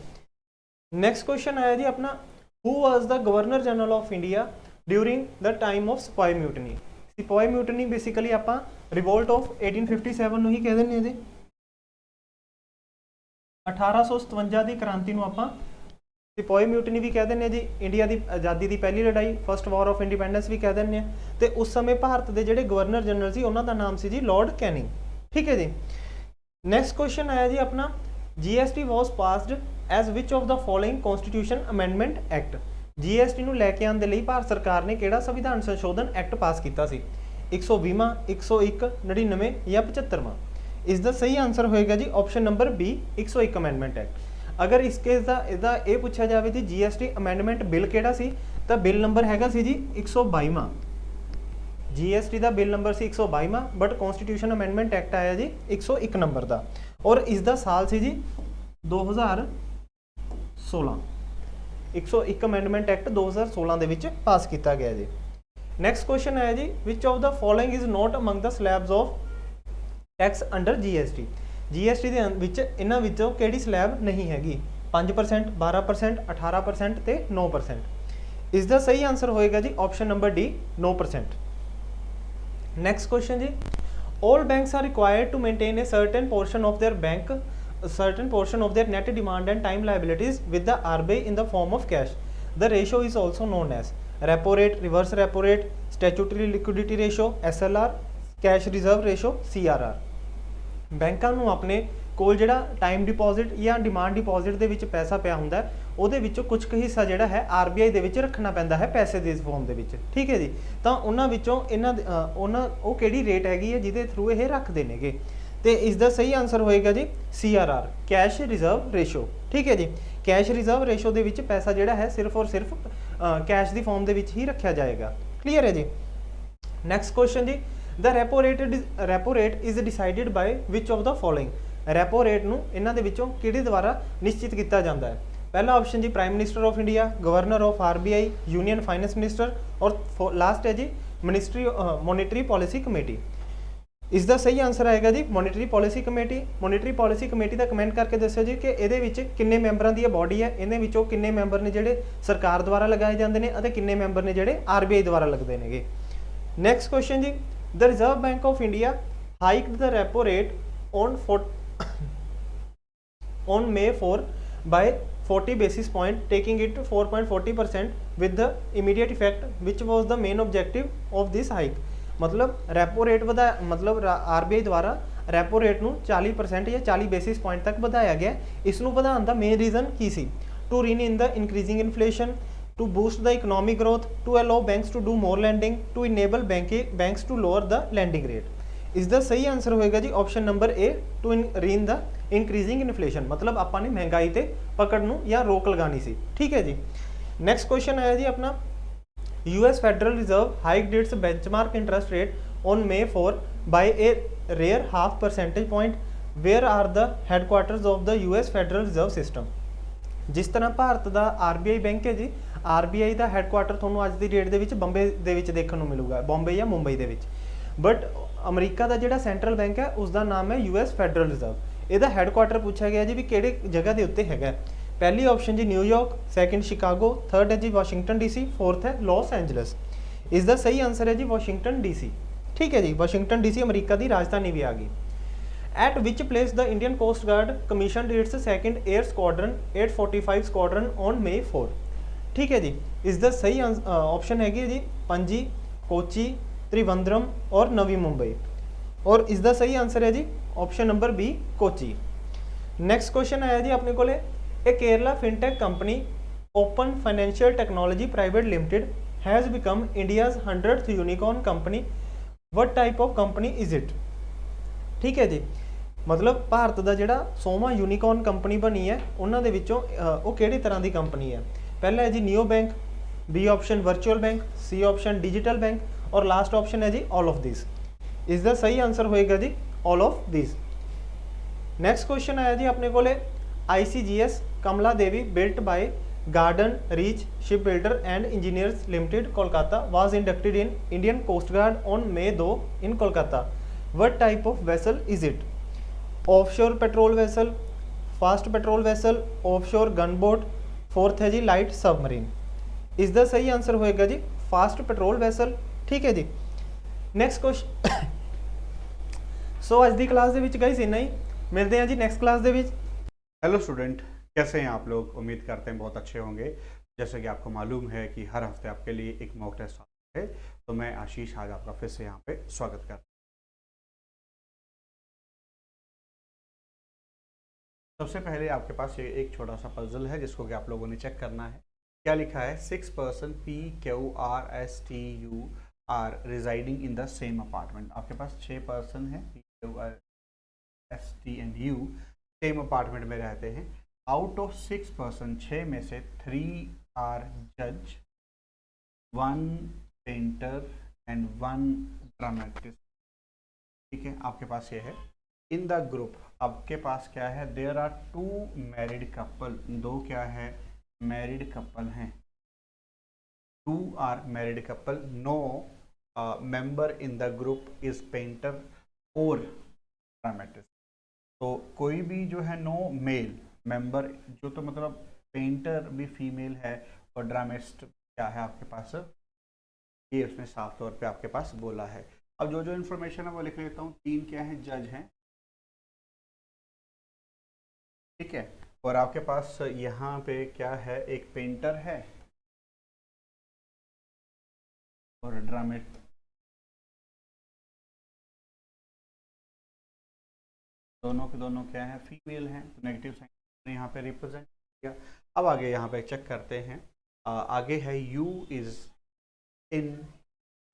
Speaker 3: नेक्स्ट क्वेश्चन आया जी अपना, who was the governor general of India during the time of सिपाही म्यूटनी? सिपाही म्यूटनी बेसिकली आप रिवोल्ट ऑफ 1857 ही कह दें जी। 1857 की क्रांति आप सिपाही म्यूटनी भी कह दें जी। इंडिया की आज़ादी की पहली लड़ाई, फर्स्ट वॉर ऑफ इंडिपेंडेंस भी कह दें। तो उस समय भारत के जोड़े गवर्नर जनरल से उन्होंने नाम से जी लॉर्ड कैनिंग। ठीक है जी। नेक्स्ट क्वेश्चन आया जी अपना, GST was passed as which of the following constitution amendment act? GST ਨੂੰ ਲੈ ਕੇ ਆਉਣ ਦੇ ਲਈ ਭਾਰਤ ਸਰਕਾਰ ਨੇ ਕਿਹੜਾ ਸੰਵਿਧਾਨ ਸੰਸ਼ੋਧਨ ਐਕਟ ਪਾਸ ਕੀਤਾ ਸੀ? 120ਵਾਂ, 101, 99 ਜਾਂ 75ਵਾਂ? ਇਸ ਦਾ ਸਹੀ ਆਨਸਰ ਹੋਏਗਾ ਜੀ option number B, 101 amendment act. अगर इस केस का इसका ये पूछा जाए जी GST अमेंडमेंट बिल केड़ा सी, तो बिल नंबर हैगा सी जी 122वां। GST का बिल नंबर सी 122वां, बट कॉन्स्टिट्यूशन अमेंडमेंट एक्ट आया जी 101 नंबर का, और इसका साल सी जी 2016। 101 अमेंडमेंट एक्ट 2016 के विच पास किया गया जी। नैक्सट क्वेश्चन है जी, which of the following is not among the slabs of tax under GST? GST ਦੇ ਵਿੱਚ ਇਹਨਾਂ ਵਿੱਚੋਂ ਕਿਹੜੀ ਸਲੈਬ ਨਹੀਂ ਹੈਗੀ? 5%, 12%, 18% ਤੇ 9%। ਇਸ ਦਾ ਸਹੀ ਆਨਸਰ ਹੋਏਗਾ ਜੀ option number D, 9%। Next question ਜੀ, all banks are required to maintain a certain portion of their net demand and time liabilities with the RBI in the form of cash. The ratio is also known as repo rate, reverse repo rate, statutory liquidity ratio SLR, cash reserve ratio CRR। ਬੈਂਕਾਂ ਨੂੰ ਆਪਣੇ ਕੋਲ ਜਿਹੜਾ ਟਾਈਮ ਡਿਪੋਜ਼ਿਟ ਜਾਂ ਡਿਮਾਂਡ ਡਿਪੋਜ਼ਿਟ ਦੇ ਵਿੱਚ ਪੈਸਾ ਪਿਆ ਹੁੰਦਾ, ਉਹਦੇ ਵਿੱਚੋਂ ਕੁਝ ਕੁ ਹਿੱਸਾ ਜਿਹੜਾ ਹੈ RBI ਦੇ ਵਿੱਚ ਰੱਖਣਾ ਪੈਂਦਾ ਹੈ ਪੈਸੇ ਦੇ ਫਾਰਮ ਦੇ ਵਿੱਚ। ਠੀਕ ਹੈ ਜੀ। ਤਾਂ ਉਹਨਾਂ ਵਿੱਚੋਂ ਉਹ ਕਿਹੜੀ ਰੇਟ ਹੈਗੀ ਹੈ ਜਿਹਦੇ ਥਰੂ ਇਹ ਰੱਖਦੇ ਨੇਗੇ, ਤੇ ਇਸ ਦਾ ਸਹੀ ਆਨਸਰ ਹੋਏਗਾ ਜੀ CRR, ਕੈਸ਼ ਰਿਜ਼ਰਵ ਰੇਸ਼ੋ। ਠੀਕ ਹੈ ਜੀ। ਕੈਸ਼ ਰਿਜ਼ਰਵ ਰੇਸ਼ੋ ਦੇ ਵਿੱਚ ਪੈਸਾ ਜਿਹੜਾ ਹੈ ਸਿਰਫ ਔਰ ਸਿਰਫ ਕੈਸ਼ ਦੀ ਫਾਰਮ ਦੇ ਵਿੱਚ ਹੀ ਰੱਖਿਆ ਜਾਏਗਾ। ਕਲੀਅਰ ਹੈ ਜੀ। ਨੈਕਸਟ ਕੁਐਸਚਨ ਜੀ, the repo rate is decided by which of the following? repo rate ਨੂੰ ਇਹਨਾਂ ਦੇ ਵਿੱਚੋਂ ਕਿਹਦੇ ਦੁਆਰਾ ਨਿਸ਼ਚਿਤ ਕੀਤਾ ਜਾਂਦਾ ਹੈ? ਪਹਿਲਾ ਆਪਸ਼ਨ ਜੀ prime minister of India, governor of RBI, union finance minister, और लास्ट है जी मिनिस्ट्री मॉनेटरी पॉलिसी कमेटी। इसका सही आंसर आएगा जी monetary policy committee. Monetary policy committee का कमेंट करके दस्यो जी कि ਇਹਦੇ ਵਿੱਚ ਕਿੰਨੇ ਮੈਂਬਰਾਂ ਦੀ ਬॉडी है, ਇਹਦੇ ਵਿੱਚੋਂ ਕਿੰਨੇ ਮੈਂਬਰ ਨੇ ਜਿਹੜੇ ਸਰਕਾਰ ਦੁਆਰਾ ਲਗਾਏ ਜਾਂਦੇ ਨੇ ਅਤੇ ਕਿੰਨੇ ਮੈਂਬਰ ਨੇ ਜਿਹੜੇ RBI ਦੁਆਰਾ ਲੱਗਦੇ ਨੇਗੇ। ਨੈਕਸਟ ਕੁਐਸਚਨ ਜੀ, the Reserve Bank of India hiked the repo rate on May 4 by 40 basis point, taking it to 4.40% with the immediate effect, which was the main objective of this hike। मतलब रेपो रेट ਵਧਾਇਆ, मतलब RBI द्वारा रेपो रेट ਨੂੰ 40% ਜਾਂ 40 बेसिस पॉइंट तक ਵਧਾਇਆ ਗਿਆ। ਇਸ ਨੂੰ ਵਧਾਉਣ ਦਾ ਮੇਨ ਰੀਜ਼ਨ ਕੀ ਸੀ? to rein in the increasing inflation, to boost the economic growth, to allow banks to do more lending, to enable banks to lower the lending rate। इसका सही आंसर होएगा जी option number A, to rein the increasing inflation। मतलब ਆਪਾਂ ਨੇ ਮਹਿੰਗਾਈ ਤੇ ਪਕੜ ਨੂੰ ਜਾਂ ਰੋਕ ਲਗਾਣੀ ਸੀ। ਠੀਕ ਹੈ ਜੀ। ਨੈਕਸਟ ਕੁਐਸਚਨ ਆਇਆ ਜੀ ਆਪਣਾ, US Federal Reserve hiked its benchmark interest rate on May 4 by a rare half percentage point। Where are the headquarters of the US Federal Reserve System? जिस तरह भारत का RBI बैंक है जी, RBI का हैडकुआटर ਤੁਹਾਨੂੰ ਅੱਜ ਦੀ ਡੇਟ ਦੇ ਵਿੱਚ ਬੰਬੇ ਦੇ ਵਿੱਚ ਦੇਖਣ ਨੂੰ ਮਿਲੂਗਾ, ਬੰਬੇ ਜਾਂ ਮੁੰਬਈ ਦੇ ਵਿੱਚ। ਬਟ ਅਮਰੀਕਾ ਦਾ ਜਿਹੜਾ ਸੈਂਟਰਲ ਬੈਂਕ ਹੈ ਉਸ ਦਾ ਨਾਮ ਹੈ US ਫੈਡਰਲ ਰਿਜ਼ਰਵ। ਇਹਦਾ ਹੈਡਕੁਆਟਰ ਪੁੱਛਿਆ ਗਿਆ ਜੀ ਵੀ ਕਿਹੜੇ ਜਗ੍ਹਾ ਦੇ ਉੱਤੇ ਹੈਗਾ। ਪਹਿਲੀ ਆਪਸ਼ਨ ਜੀ ਨਿਊਯਾਰਕ, ਸੈਕੰਡ ਸ਼ਿਕਾਗੋ, ਥਰਡ ਹੈ ਜੀ ਵਾਸ਼ਿੰਗਟਨ DC, ਫੋਰਥ ਹੈ ਲਾਸ ਐਂਜਲਸ। इस दा सही आंसर है जी वाशिंगटन डीसी। ठीक है जी, वाशिंगटन डीसी अमरीका की राजधानी भी आ गई। At which place the Indian coast guard commission its second air squadron 845 squadron on May 4। ठीक है जी, इस दा सही ऑप्शन है जी पणजी, कोची, त्रिवेंद्रम और नवी मुंबई। और इस दा सही आंसर है जी option number B, Kochi. Next question आया जी अपने को, a Kerala fintech company open financial technology private limited has become India's 100th unicorn company. What type of company is it. ठीक है जी, मतलब भारत का जिहड़ा 100वां यूनिकॉर्न कंपनी बनी है उन्होंने विचों वो किहड़ी तरह की कंपनी है। पहला है जी neo bank, B option virtual bank, C option digital bank और लास्ट ऑप्शन है जी ऑल ऑफ दिस। इसका सही आंसर होएगा जी all of this. Next question आया जी अपने को, ICGS Kamala Devi built by garden reach ship builder and engineers limited Kolkata was inducted in Indian coast guard on May 2 in Kolkata. What type of vessel is it. Offshore patrol vessel, fast patrol vessel, offshore gun boat, fourth है जी लाइट सबमरीन। इसका सही आंसर होएगा जी फास्ट पेट्रोल वेसल। ठीक है जी, नैक्सट क्वेश्चन। सो अज की क्लास के गाइस इन्ना ही, मिलते हैं जी नैक्सट क्लास के।
Speaker 2: हेलो स्टूडेंट, कैसे हैं आप लोग। उम्मीद करते हैं बहुत अच्छे होंगे। जैसे कि आपको मालूम है कि हर हफ्ते आपके लिए एक मॉक टेस्ट आता है, तो मैं आशीष आज आपका फिर से यहाँ पे स्वागत करता हूँ। सबसे पहले आपके पास ये एक छोटा सा पजल है जिसको कि आप लोगों ने चेक करना है। क्या लिखा है, 6 person PQRSTU are residing in the same apartment. आपके पास 6 पर्सन है PQRST and U same apartment में रहते हैं। आउट ऑफ 6 पर्सन, 6 में से 3 आर जज, 1 पेंटर एंड 1 ड्रामेटिस्ट। ठीक है, आपके पास ये है। इन द ग्रुप आपके पास क्या है, देयर आर 2 मैरिड कपल, 2 क्या है मैरिड कपल हैं, 2 are married couple. No member in the group is painter और ड्रामेटिस्ट। तो कोई भी जो है नो मेल मेंबर, जो तो मतलब पेंटर भी फीमेल है और ड्रामेटिस्ट क्या है आपके पास, ये उसने साफ तौर पे आपके पास बोला है। अब जो जो इन्फॉर्मेशन है वो लिख लेता हूँ। 3 क्या है जज हैं, ठीक है, और आपके पास यहाँ पे क्या है, एक पेंटर है और ड्रामेट, दोनों के दोनों क्या है फीमेल हैं, तो नेगेटिव साइन यहाँ पे रिप्रेजेंट किया। अब आगे यहाँ पे चेक करते हैं। आगे है यू इज इन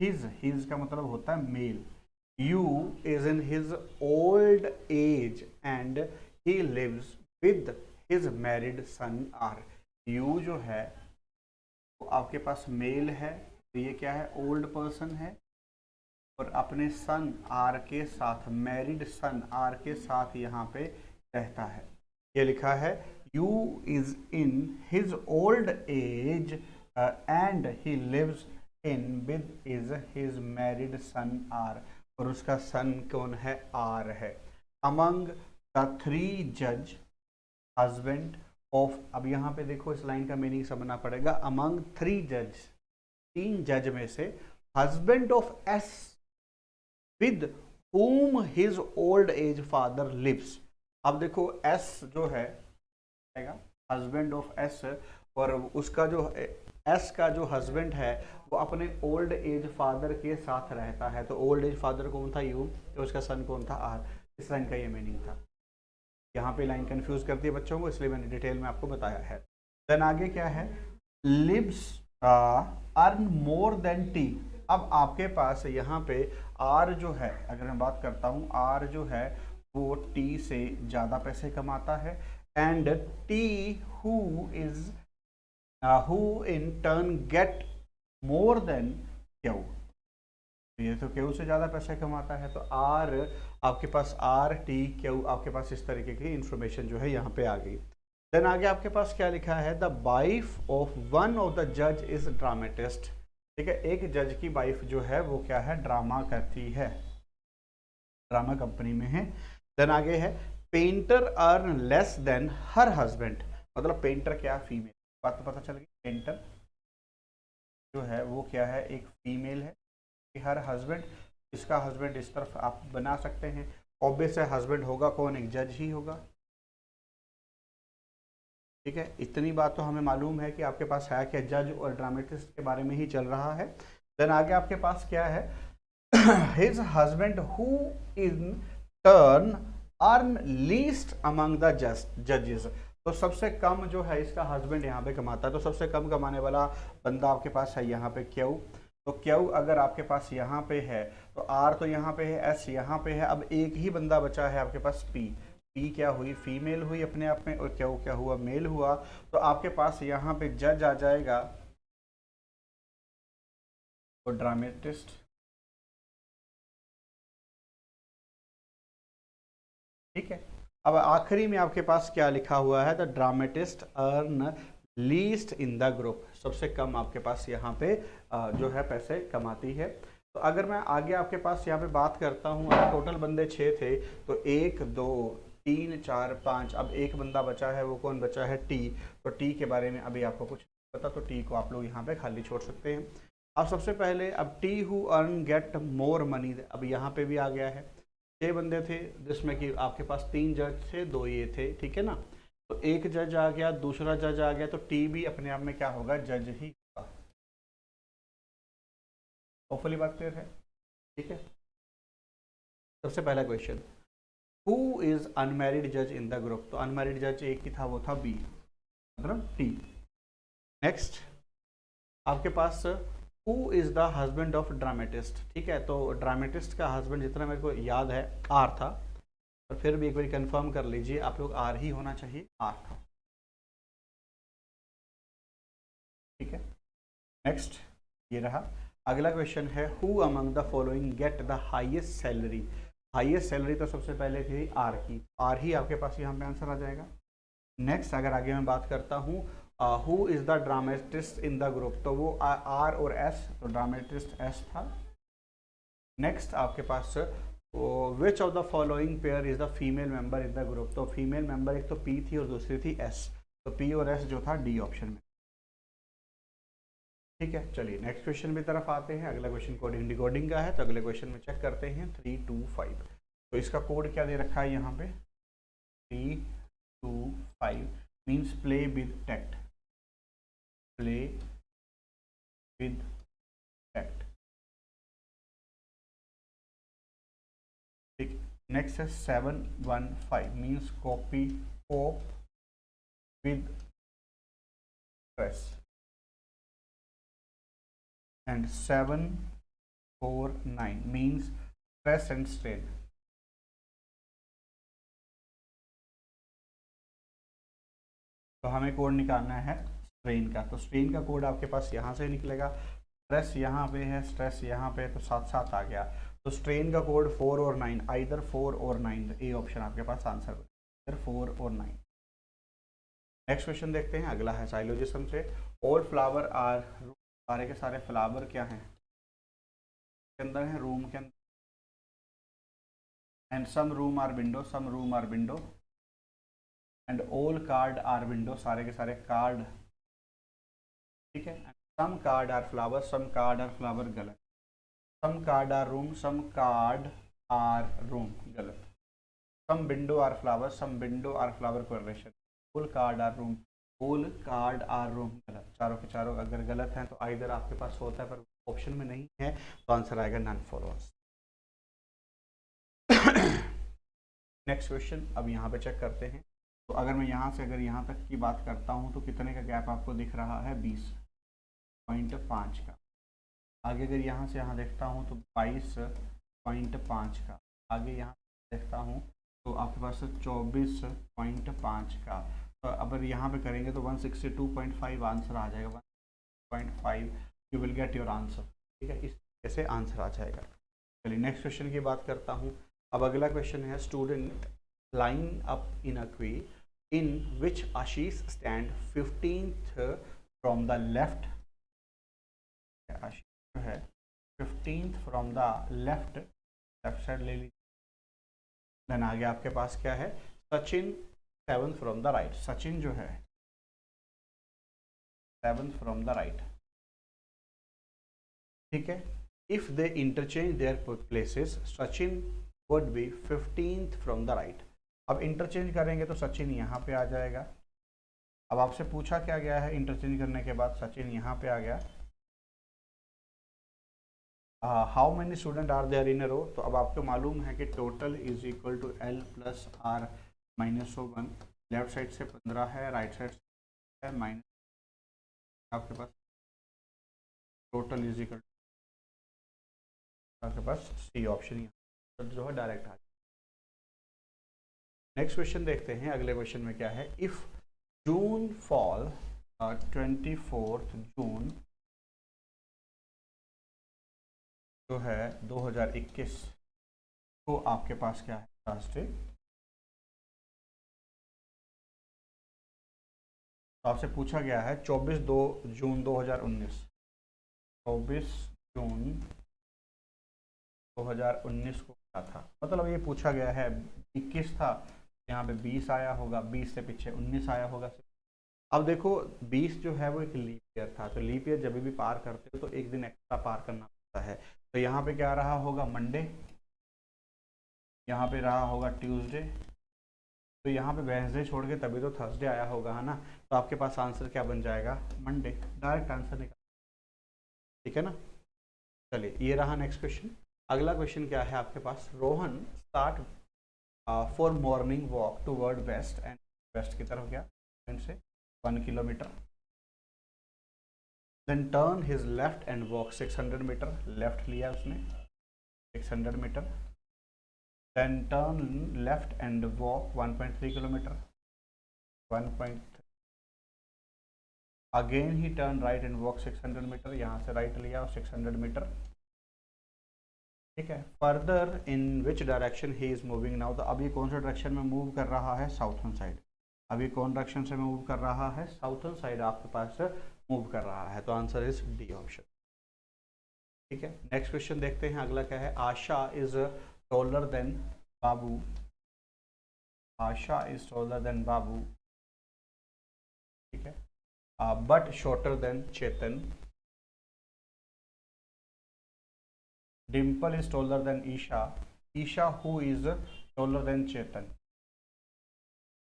Speaker 2: हिज का मतलब होता है male. U is in his old age and he lives with his married son R. U जो है वो आपके पास मेल है, तो ये क्या है ओल्ड पर्सन है और अपने सन आर के साथ, मैरिड सन आर के साथ यहाँ पे रहता है। ये लिखा है U is in his old age and he lives in with is his married son R, और उसका सन कौन है, आर है। अमंग द 3 जज हस्बैंड ऑफ, अब यहाँ पे देखो इस लाइन का मीनिंग समझना पड़ेगा। अमंग 3 जज, 3 जज में से husband of S with whom his old age father lives। अब देखो S जो है हस्बैंड ऑफ S, और उसका जो S का जो हस्बैंड है वो अपने ओल्ड एज फादर के साथ रहता है। तो ओल्ड एज फादर कौन था, यू, तो उसका सन कौन था, आर। इस लाइन का ये मीनिंग था। यहाँ पे लाइन कंफ्यूज करती है बच्चों को, इसलिए मैंने डिटेल में आपको बताया है। देन आगे क्या है, lives earn more than T. अब आपके पास यहाँ पे आर जो है, अगर मैं बात करता हूँ, आर जो है वो टी से ज़्यादा पैसे कमाता है। And T who in turn get more than Q, ये तो क्यू से ज़्यादा पैसे कमाता है। तो आर आपके पास, आर टी क्यू, आपके पास इस तरीके की इंफॉर्मेशन जो है यहाँ पे आ गई। देन आगे आपके पास क्या लिखा है, the wife of one of the जज इज ड्रामेटिस्ट। ठीक है, एक जज की वाइफ जो है वो क्या है, ड्रामा करती है, ड्रामा कंपनी में है। देन आगे है painter earn less than her husband, मतलब पेंटर क्या, फीमेल। बात तो पता चल गई, पेंटर जो है वो क्या है, एक फीमेल है। हर हस्बैंड, इसका हस्बैंड इस तरफ आप बना सकते हैं। ऑब्वियस है हस्बैंड होगा कौन, एक जज ही होगा। ठीक है, इतनी बात तो हमें मालूम है कि आपके पास है क्या, जज और ड्रामेटिस्ट के बारे में ही चल रहा है। देन आगे आपके पास क्या है, his husband who in turn earn least among the जजेस। तो सबसे कम जो है इसका हस्बैंड यहाँ पे कमाता है, तो सबसे कम कमाने वाला बंदा आपके पास है यहाँ पे क्यू। तो क्यू अगर आपके पास यहाँ पे है तो आर तो यहाँ पे है, एस यहाँ पे है, अब एक ही बंदा बचा है आपके पास पी। पी क्या हुई, फीमेल हुई अपने आप में, और क्यू क्या हुआ, मेल हुआ। तो आपके पास यहाँ पे जज आ जाएगा और ड्रामेटिस्ट। ठीक है, अब आखिरी में आपके पास क्या लिखा हुआ है, the dramatist earn least in the group. सबसे कम आपके पास यहाँ पे जो है पैसे कमाती है। तो अगर मैं आगे आपके पास यहाँ पे बात करता हूँ, अगर टोटल बंदे 6 थे तो 1 2 3 4 5, अब एक बंदा बचा है, वो कौन बचा है, टी। तो टी के बारे में अभी आपको कुछ पता, तो टी को आप लोग यहाँ पे खाली छोड़ सकते हैं। अब सबसे पहले अब T who earn get more money, अब यहाँ पे भी आ गया है। 6 बंदे थे जिसमें कि आपके पास 3 जज थे, 2 ये थे। ठीक है ना, तो एक जज आ गया, दूसरा जज आ गया, तो टी भी अपने आप में क्या होगा, जज ही होगा। होपफुली बात क्लियर है। ठीक है, सबसे पहला क्वेश्चन, हु इज अनमैरिड जज इन द ग्रुप। तो अनमैरिड जज एक ही था, वो था बी, मतलब टी। नेक्स्ट आपके पास who is the husband of dramatist. ठीक है, तो ड्रामेटिस्ट का हस्बैंड जितना मेरे को याद है आर था, और फिर भी एक बार कंफर्म कर लीजिए आप लोग, आर ही होना चाहिए, आर था। ठीक है, नेक्स्ट ये रहा। अगला क्वेश्चन है, who among the following get the highest salary. Highest salary तो सबसे पहले थी आर की, आर ही आपके पास यहाँ पे आंसर आ जाएगा। नेक्स्ट अगर आगे मैं बात करता हूँ, who is the dramatist in the group, तो वो आर और एस, तो ड्रामेटिस्ट एस था। नेक्स्ट आपके पास which of the following pair is the female member in the group. तो फीमेल मेंबर एक तो पी थी और दूसरी थी एस, तो पी और एस जो था डी ऑप्शन में। ठीक है, चलिए नेक्स्ट क्वेश्चन की तरफ आते हैं। अगला क्वेश्चन कोडिंग डिकोडिंग का है, तो अगले क्वेश्चन में चेक करते हैं 3 2 5। तो इसका कोड क्या दे रखा है यहाँ पे, 3 2 5 means play with tact, play with tact. ठीक, नेक्स्ट है 7 1 5 means copy cope with stress, and 7 4 9 means stress and strain. तो हमें कोड निकालना है स्ट्रेन का, तो स्ट्रेन का कोड आपके पास यहाँ से निकलेगा। स्ट्रेस यहाँ पे है, स्ट्रेस यहाँ पे है, तो साथ साथ आ गया। तो स्ट्रेन का कोड 4 और 9, आइदर 4 और 9, ए ऑप्शन आपके पास आंसर, इधर 4 और 9। नेक्स्ट क्वेश्चन देखते हैं, अगला है साइलोजिज्म से। ऑल फ्लावर आर, सारे के सारे फ्लावर क्या हैं, के अंदर है, रूम के अंदर। And some room are window, some room are window. And all card are window, सारे के सारे कार्ड। ठीक है, some card are flower, some card are flower, गलत। Some card are room, some card are room, गलत। Some window are flower, some window are flower, correlation. All card are room, all card are room, गलत। चारों के चारों अगर गलत हैं तो आइदर आपके पास होता है पर ऑप्शन में नहीं है, तो आंसर आएगा नन फॉलोअर्स। नेक्स्ट क्वेश्चन अब यहाँ पे चेक करते हैं। तो अगर मैं यहाँ से अगर यहाँ तक की बात करता हूँ तो कितने का गैप आपको दिख रहा है, 20.5 का। आगे अगर यहाँ से यहाँ देखता हूँ तो 22.5 का। आगे यहाँ देखता हूँ तो आपके पास 24.5 का। तो अगर यहाँ पे करेंगे तो 162.5 आंसर आ जाएगा, 1.5 you will get your answer. ठीक है, इस तरीके से आंसर आ जाएगा। चलिए नेक्स्ट क्वेश्चन की बात करता हूँ। अब अगला क्वेश्चन है, student line up in a queue in which Ashish stand 15th from the left. Ashish है 15th from the left side ले लीजिए। देन आगे आपके पास क्या है, Sachin 7th from the right. Sachin जो है 7th फ्रॉम द राइट। ठीक है। If they interchange their places Sachin would be 15th from the right. अब इंटरचेंज करेंगे तो सचिन यहाँ पे आ जाएगा। अब आपसे पूछा क्या गया है, इंटरचेंज करने के बाद सचिन यहाँ पे आ गया। How many student are there in a row, तो अब आपको मालूम है कि total is equal to L plus R minus 1। Left side से 15 है, राइट साइड से है माइनस, आपके पास टोटल इज इक्वल, आपके पास सी ऑप्शन जो है डायरेक्ट आ जाए। नेक्स्ट क्वेश्चन देखते हैं। अगले क्वेश्चन में क्या है, इफ जून फॉल 24 जून जो है 2021 तो आपके पास क्या है थर्सडे। तो आपसे पूछा गया है 24 जून 2019, 24 जून 2019 को क्या था, मतलब ये पूछा गया है 21 था, यहाँ पे 20 आया होगा, 20 से पीछे 19 आया होगा। अब देखो 20 जो है वो एक लीप ईयर था, तो लीप ईयर जब भी पार करते हो तो एक दिन एक्स्ट्रा पार करना पड़ता है। तो यहाँ पे क्या रहा होगा मंडे, यहाँ पे रहा होगा ट्यूसडे, तो यहाँ पे वेडनेसडे छोड़ के तभी तो थर्सडे आया होगा, है ना। तो आपके पास आंसर क्या बन जाएगा, मंडे। डायरेक्ट आंसर निकाल, ठीक है ना। चलिए ये रहा नेक्स्ट क्वेश्चन। अगला क्वेश्चन क्या है आपके पास, Rohan start for morning walk toward west and west की तरफ गया से 1 kilometre, then turn his left and walk 600 metre, left लिया उसने 600 metre, then turn left and walk 1.3 kilometre, 1.3, again he turn right and walk 600 metre, यहाँ से राइट लिया और 600 मीटर, ठीक है। Further in which direction he is moving now, तो अभी कौन सा डायरेक्शन में मूव कर रहा है, साउथर्न साइड। अभी कौन डायरेक्शन से मूव कर रहा है, साउथर्न साइड आपके पास मूव कर रहा है, तो आंसर इज डी ऑप्शन, ठीक है। नेक्स्ट क्वेश्चन देखते हैं। अगला क्या है, Asha is taller than Babu, Asha is taller than Babu, ठीक है, but shorter than Chetan, Dimple is taller than Isha. Isha who is taller than Chetan.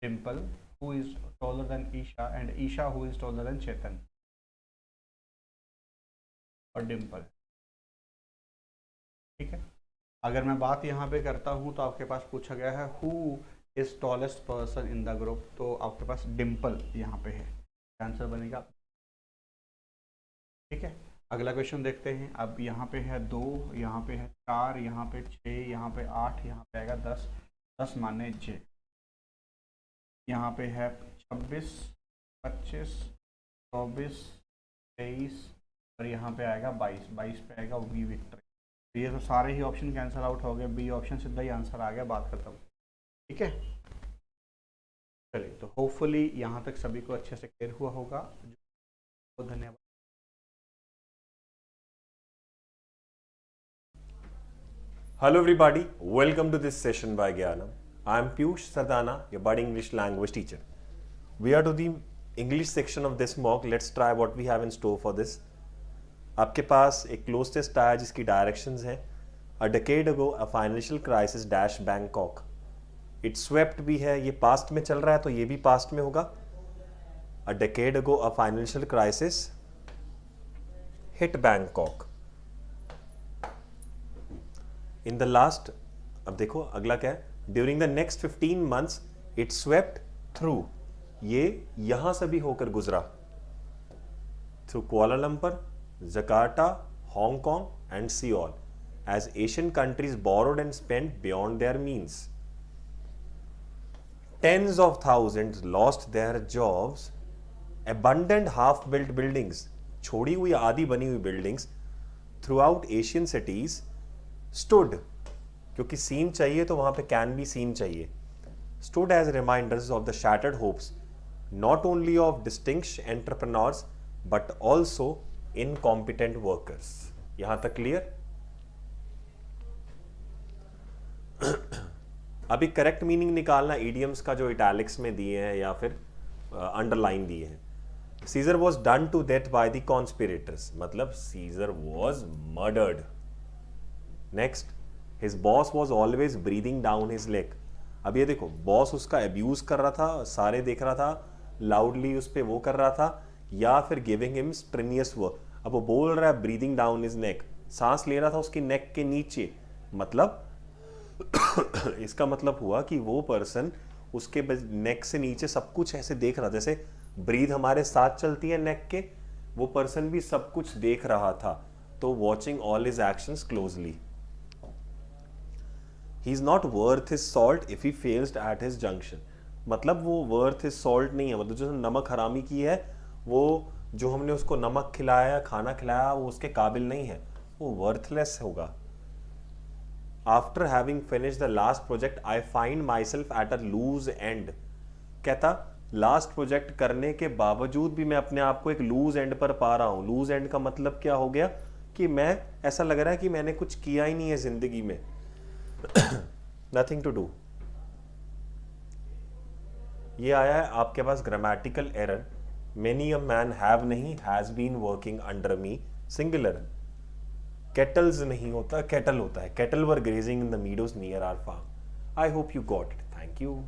Speaker 2: Dimple who is taller than Isha and Isha who is taller than Chetan. और डिम्पल, ठीक है। अगर मैं बात यहाँ पे करता हूँ तो आपके पास पूछा गया है who is tallest person in the group, तो आपके पास डिम्पल यहाँ पे है, आंसर बनेगा, ठीक है। अगला क्वेश्चन देखते हैं। अब यहाँ पे है 2, यहाँ पे है 4, यहाँ पे 6, यहाँ पे 8, यहाँ पे आएगा 10, 10 माने जे, यहाँ पे है 26, 25, 24, 23 और यहाँ पे आएगा 22, 22 पे आएगा वी विक्ट्री। तो ये तो सारे ही ऑप्शन कैंसिल आउट हो गए, बी ऑप्शन सीधा ही आंसर आ गया, बात खत्म, ठीक है। चलिए तो होपफुली यहाँ तक सभी को अच्छे से क्लियर हुआ होगा, बहुत धन्यवाद।
Speaker 4: Hello everybody, welcome to this session by Gyanam. I am Piyush Sardana, your budding English language teacher. We are to the English section of this mock. Let's try what we have in store for this. आपके पास एक क्लोज टेस्ट आया जिसकी डायरेक्शंस हैं। A decade ago, a financial crisis dashed Bangkok. It swept भी है, ये पास्ट में चल रहा है तो ये भी पास्ट में होगा। A decade ago, a financial crisis hit Bangkok. In the last, अब देखो अगला क्या है, during the next 15 months it swept through, ये यहां से भी होकर गुजरा, through Kuala Lumpur, Jakarta, Hong Kong and Seoul, as Asian countries borrowed and spent beyond their means. Tens of thousands lost their jobs, abandoned half built buildings, छोड़ी हुई आधी बनी हुई buildings throughout Asian cities stood, क्योंकि सीन चाहिए तो वहां पे कैन बी सीन चाहिए, stood as reminders of the shattered hopes not only of distinguished entrepreneurs but also incompetent workers. यहां तक क्लियर? अभी करेक्ट मीनिंग निकालना इडियम्स का जो इटैलिक्स में दिए हैं या फिर अंडरलाइन दिए हैं। Caesar was done to death by the conspirators. मतलब Caesar was murdered. Next, his boss was always breathing down his neck. अब ये देखो, बॉस उसका अब्यूज कर रहा था, सारे देख रहा था, लाउडली उस पर वो कर रहा था, या फिर गिविंग हिम स्ट्रेनियस वर्क. अब वो बोल रहा है ब्रीदिंग डाउन हिज नेक, सांस ले रहा था उसकी नेक के नीचे. मतलब इसका मतलब हुआ कि वो पर्सन उसके नेक से नीचे सब कुछ ऐसे देख रहा, जैसे ब्रीद हमारे साथ चलती है नेक के, वो पर्सन भी सब कुछ देख रहा था. तो watching all his actions closely. He is not worth his salt if he fails at his junction. मतलब वो वर्थ हिज सॉल्ट नहीं है, मतलब जो नमक हरामी की है, वो जो हमने उसको नमक खिलाया, खाना खिलाया, वो उसके काबिल नहीं है, वो वर्थलेस होगा. After having finish the last project I find myself at a loose end. कहता लास्ट प्रोजेक्ट करने के बावजूद भी मैं अपने आप को एक लूज एंड पर पा रहा हूं. लूज एंड का मतलब क्या हो गया कि मैं, ऐसा लग रहा है कि मैंने कुछ किया ही नहीं है जिंदगी में. Nothing to do. ये आया है आपके पास grammatical error. Many a man have नहीं, has been working under me, singular. Cattles नहीं होता, केटल होता है. Cattle were grazing in the meadows near our farm. I hope you got it. Thank you.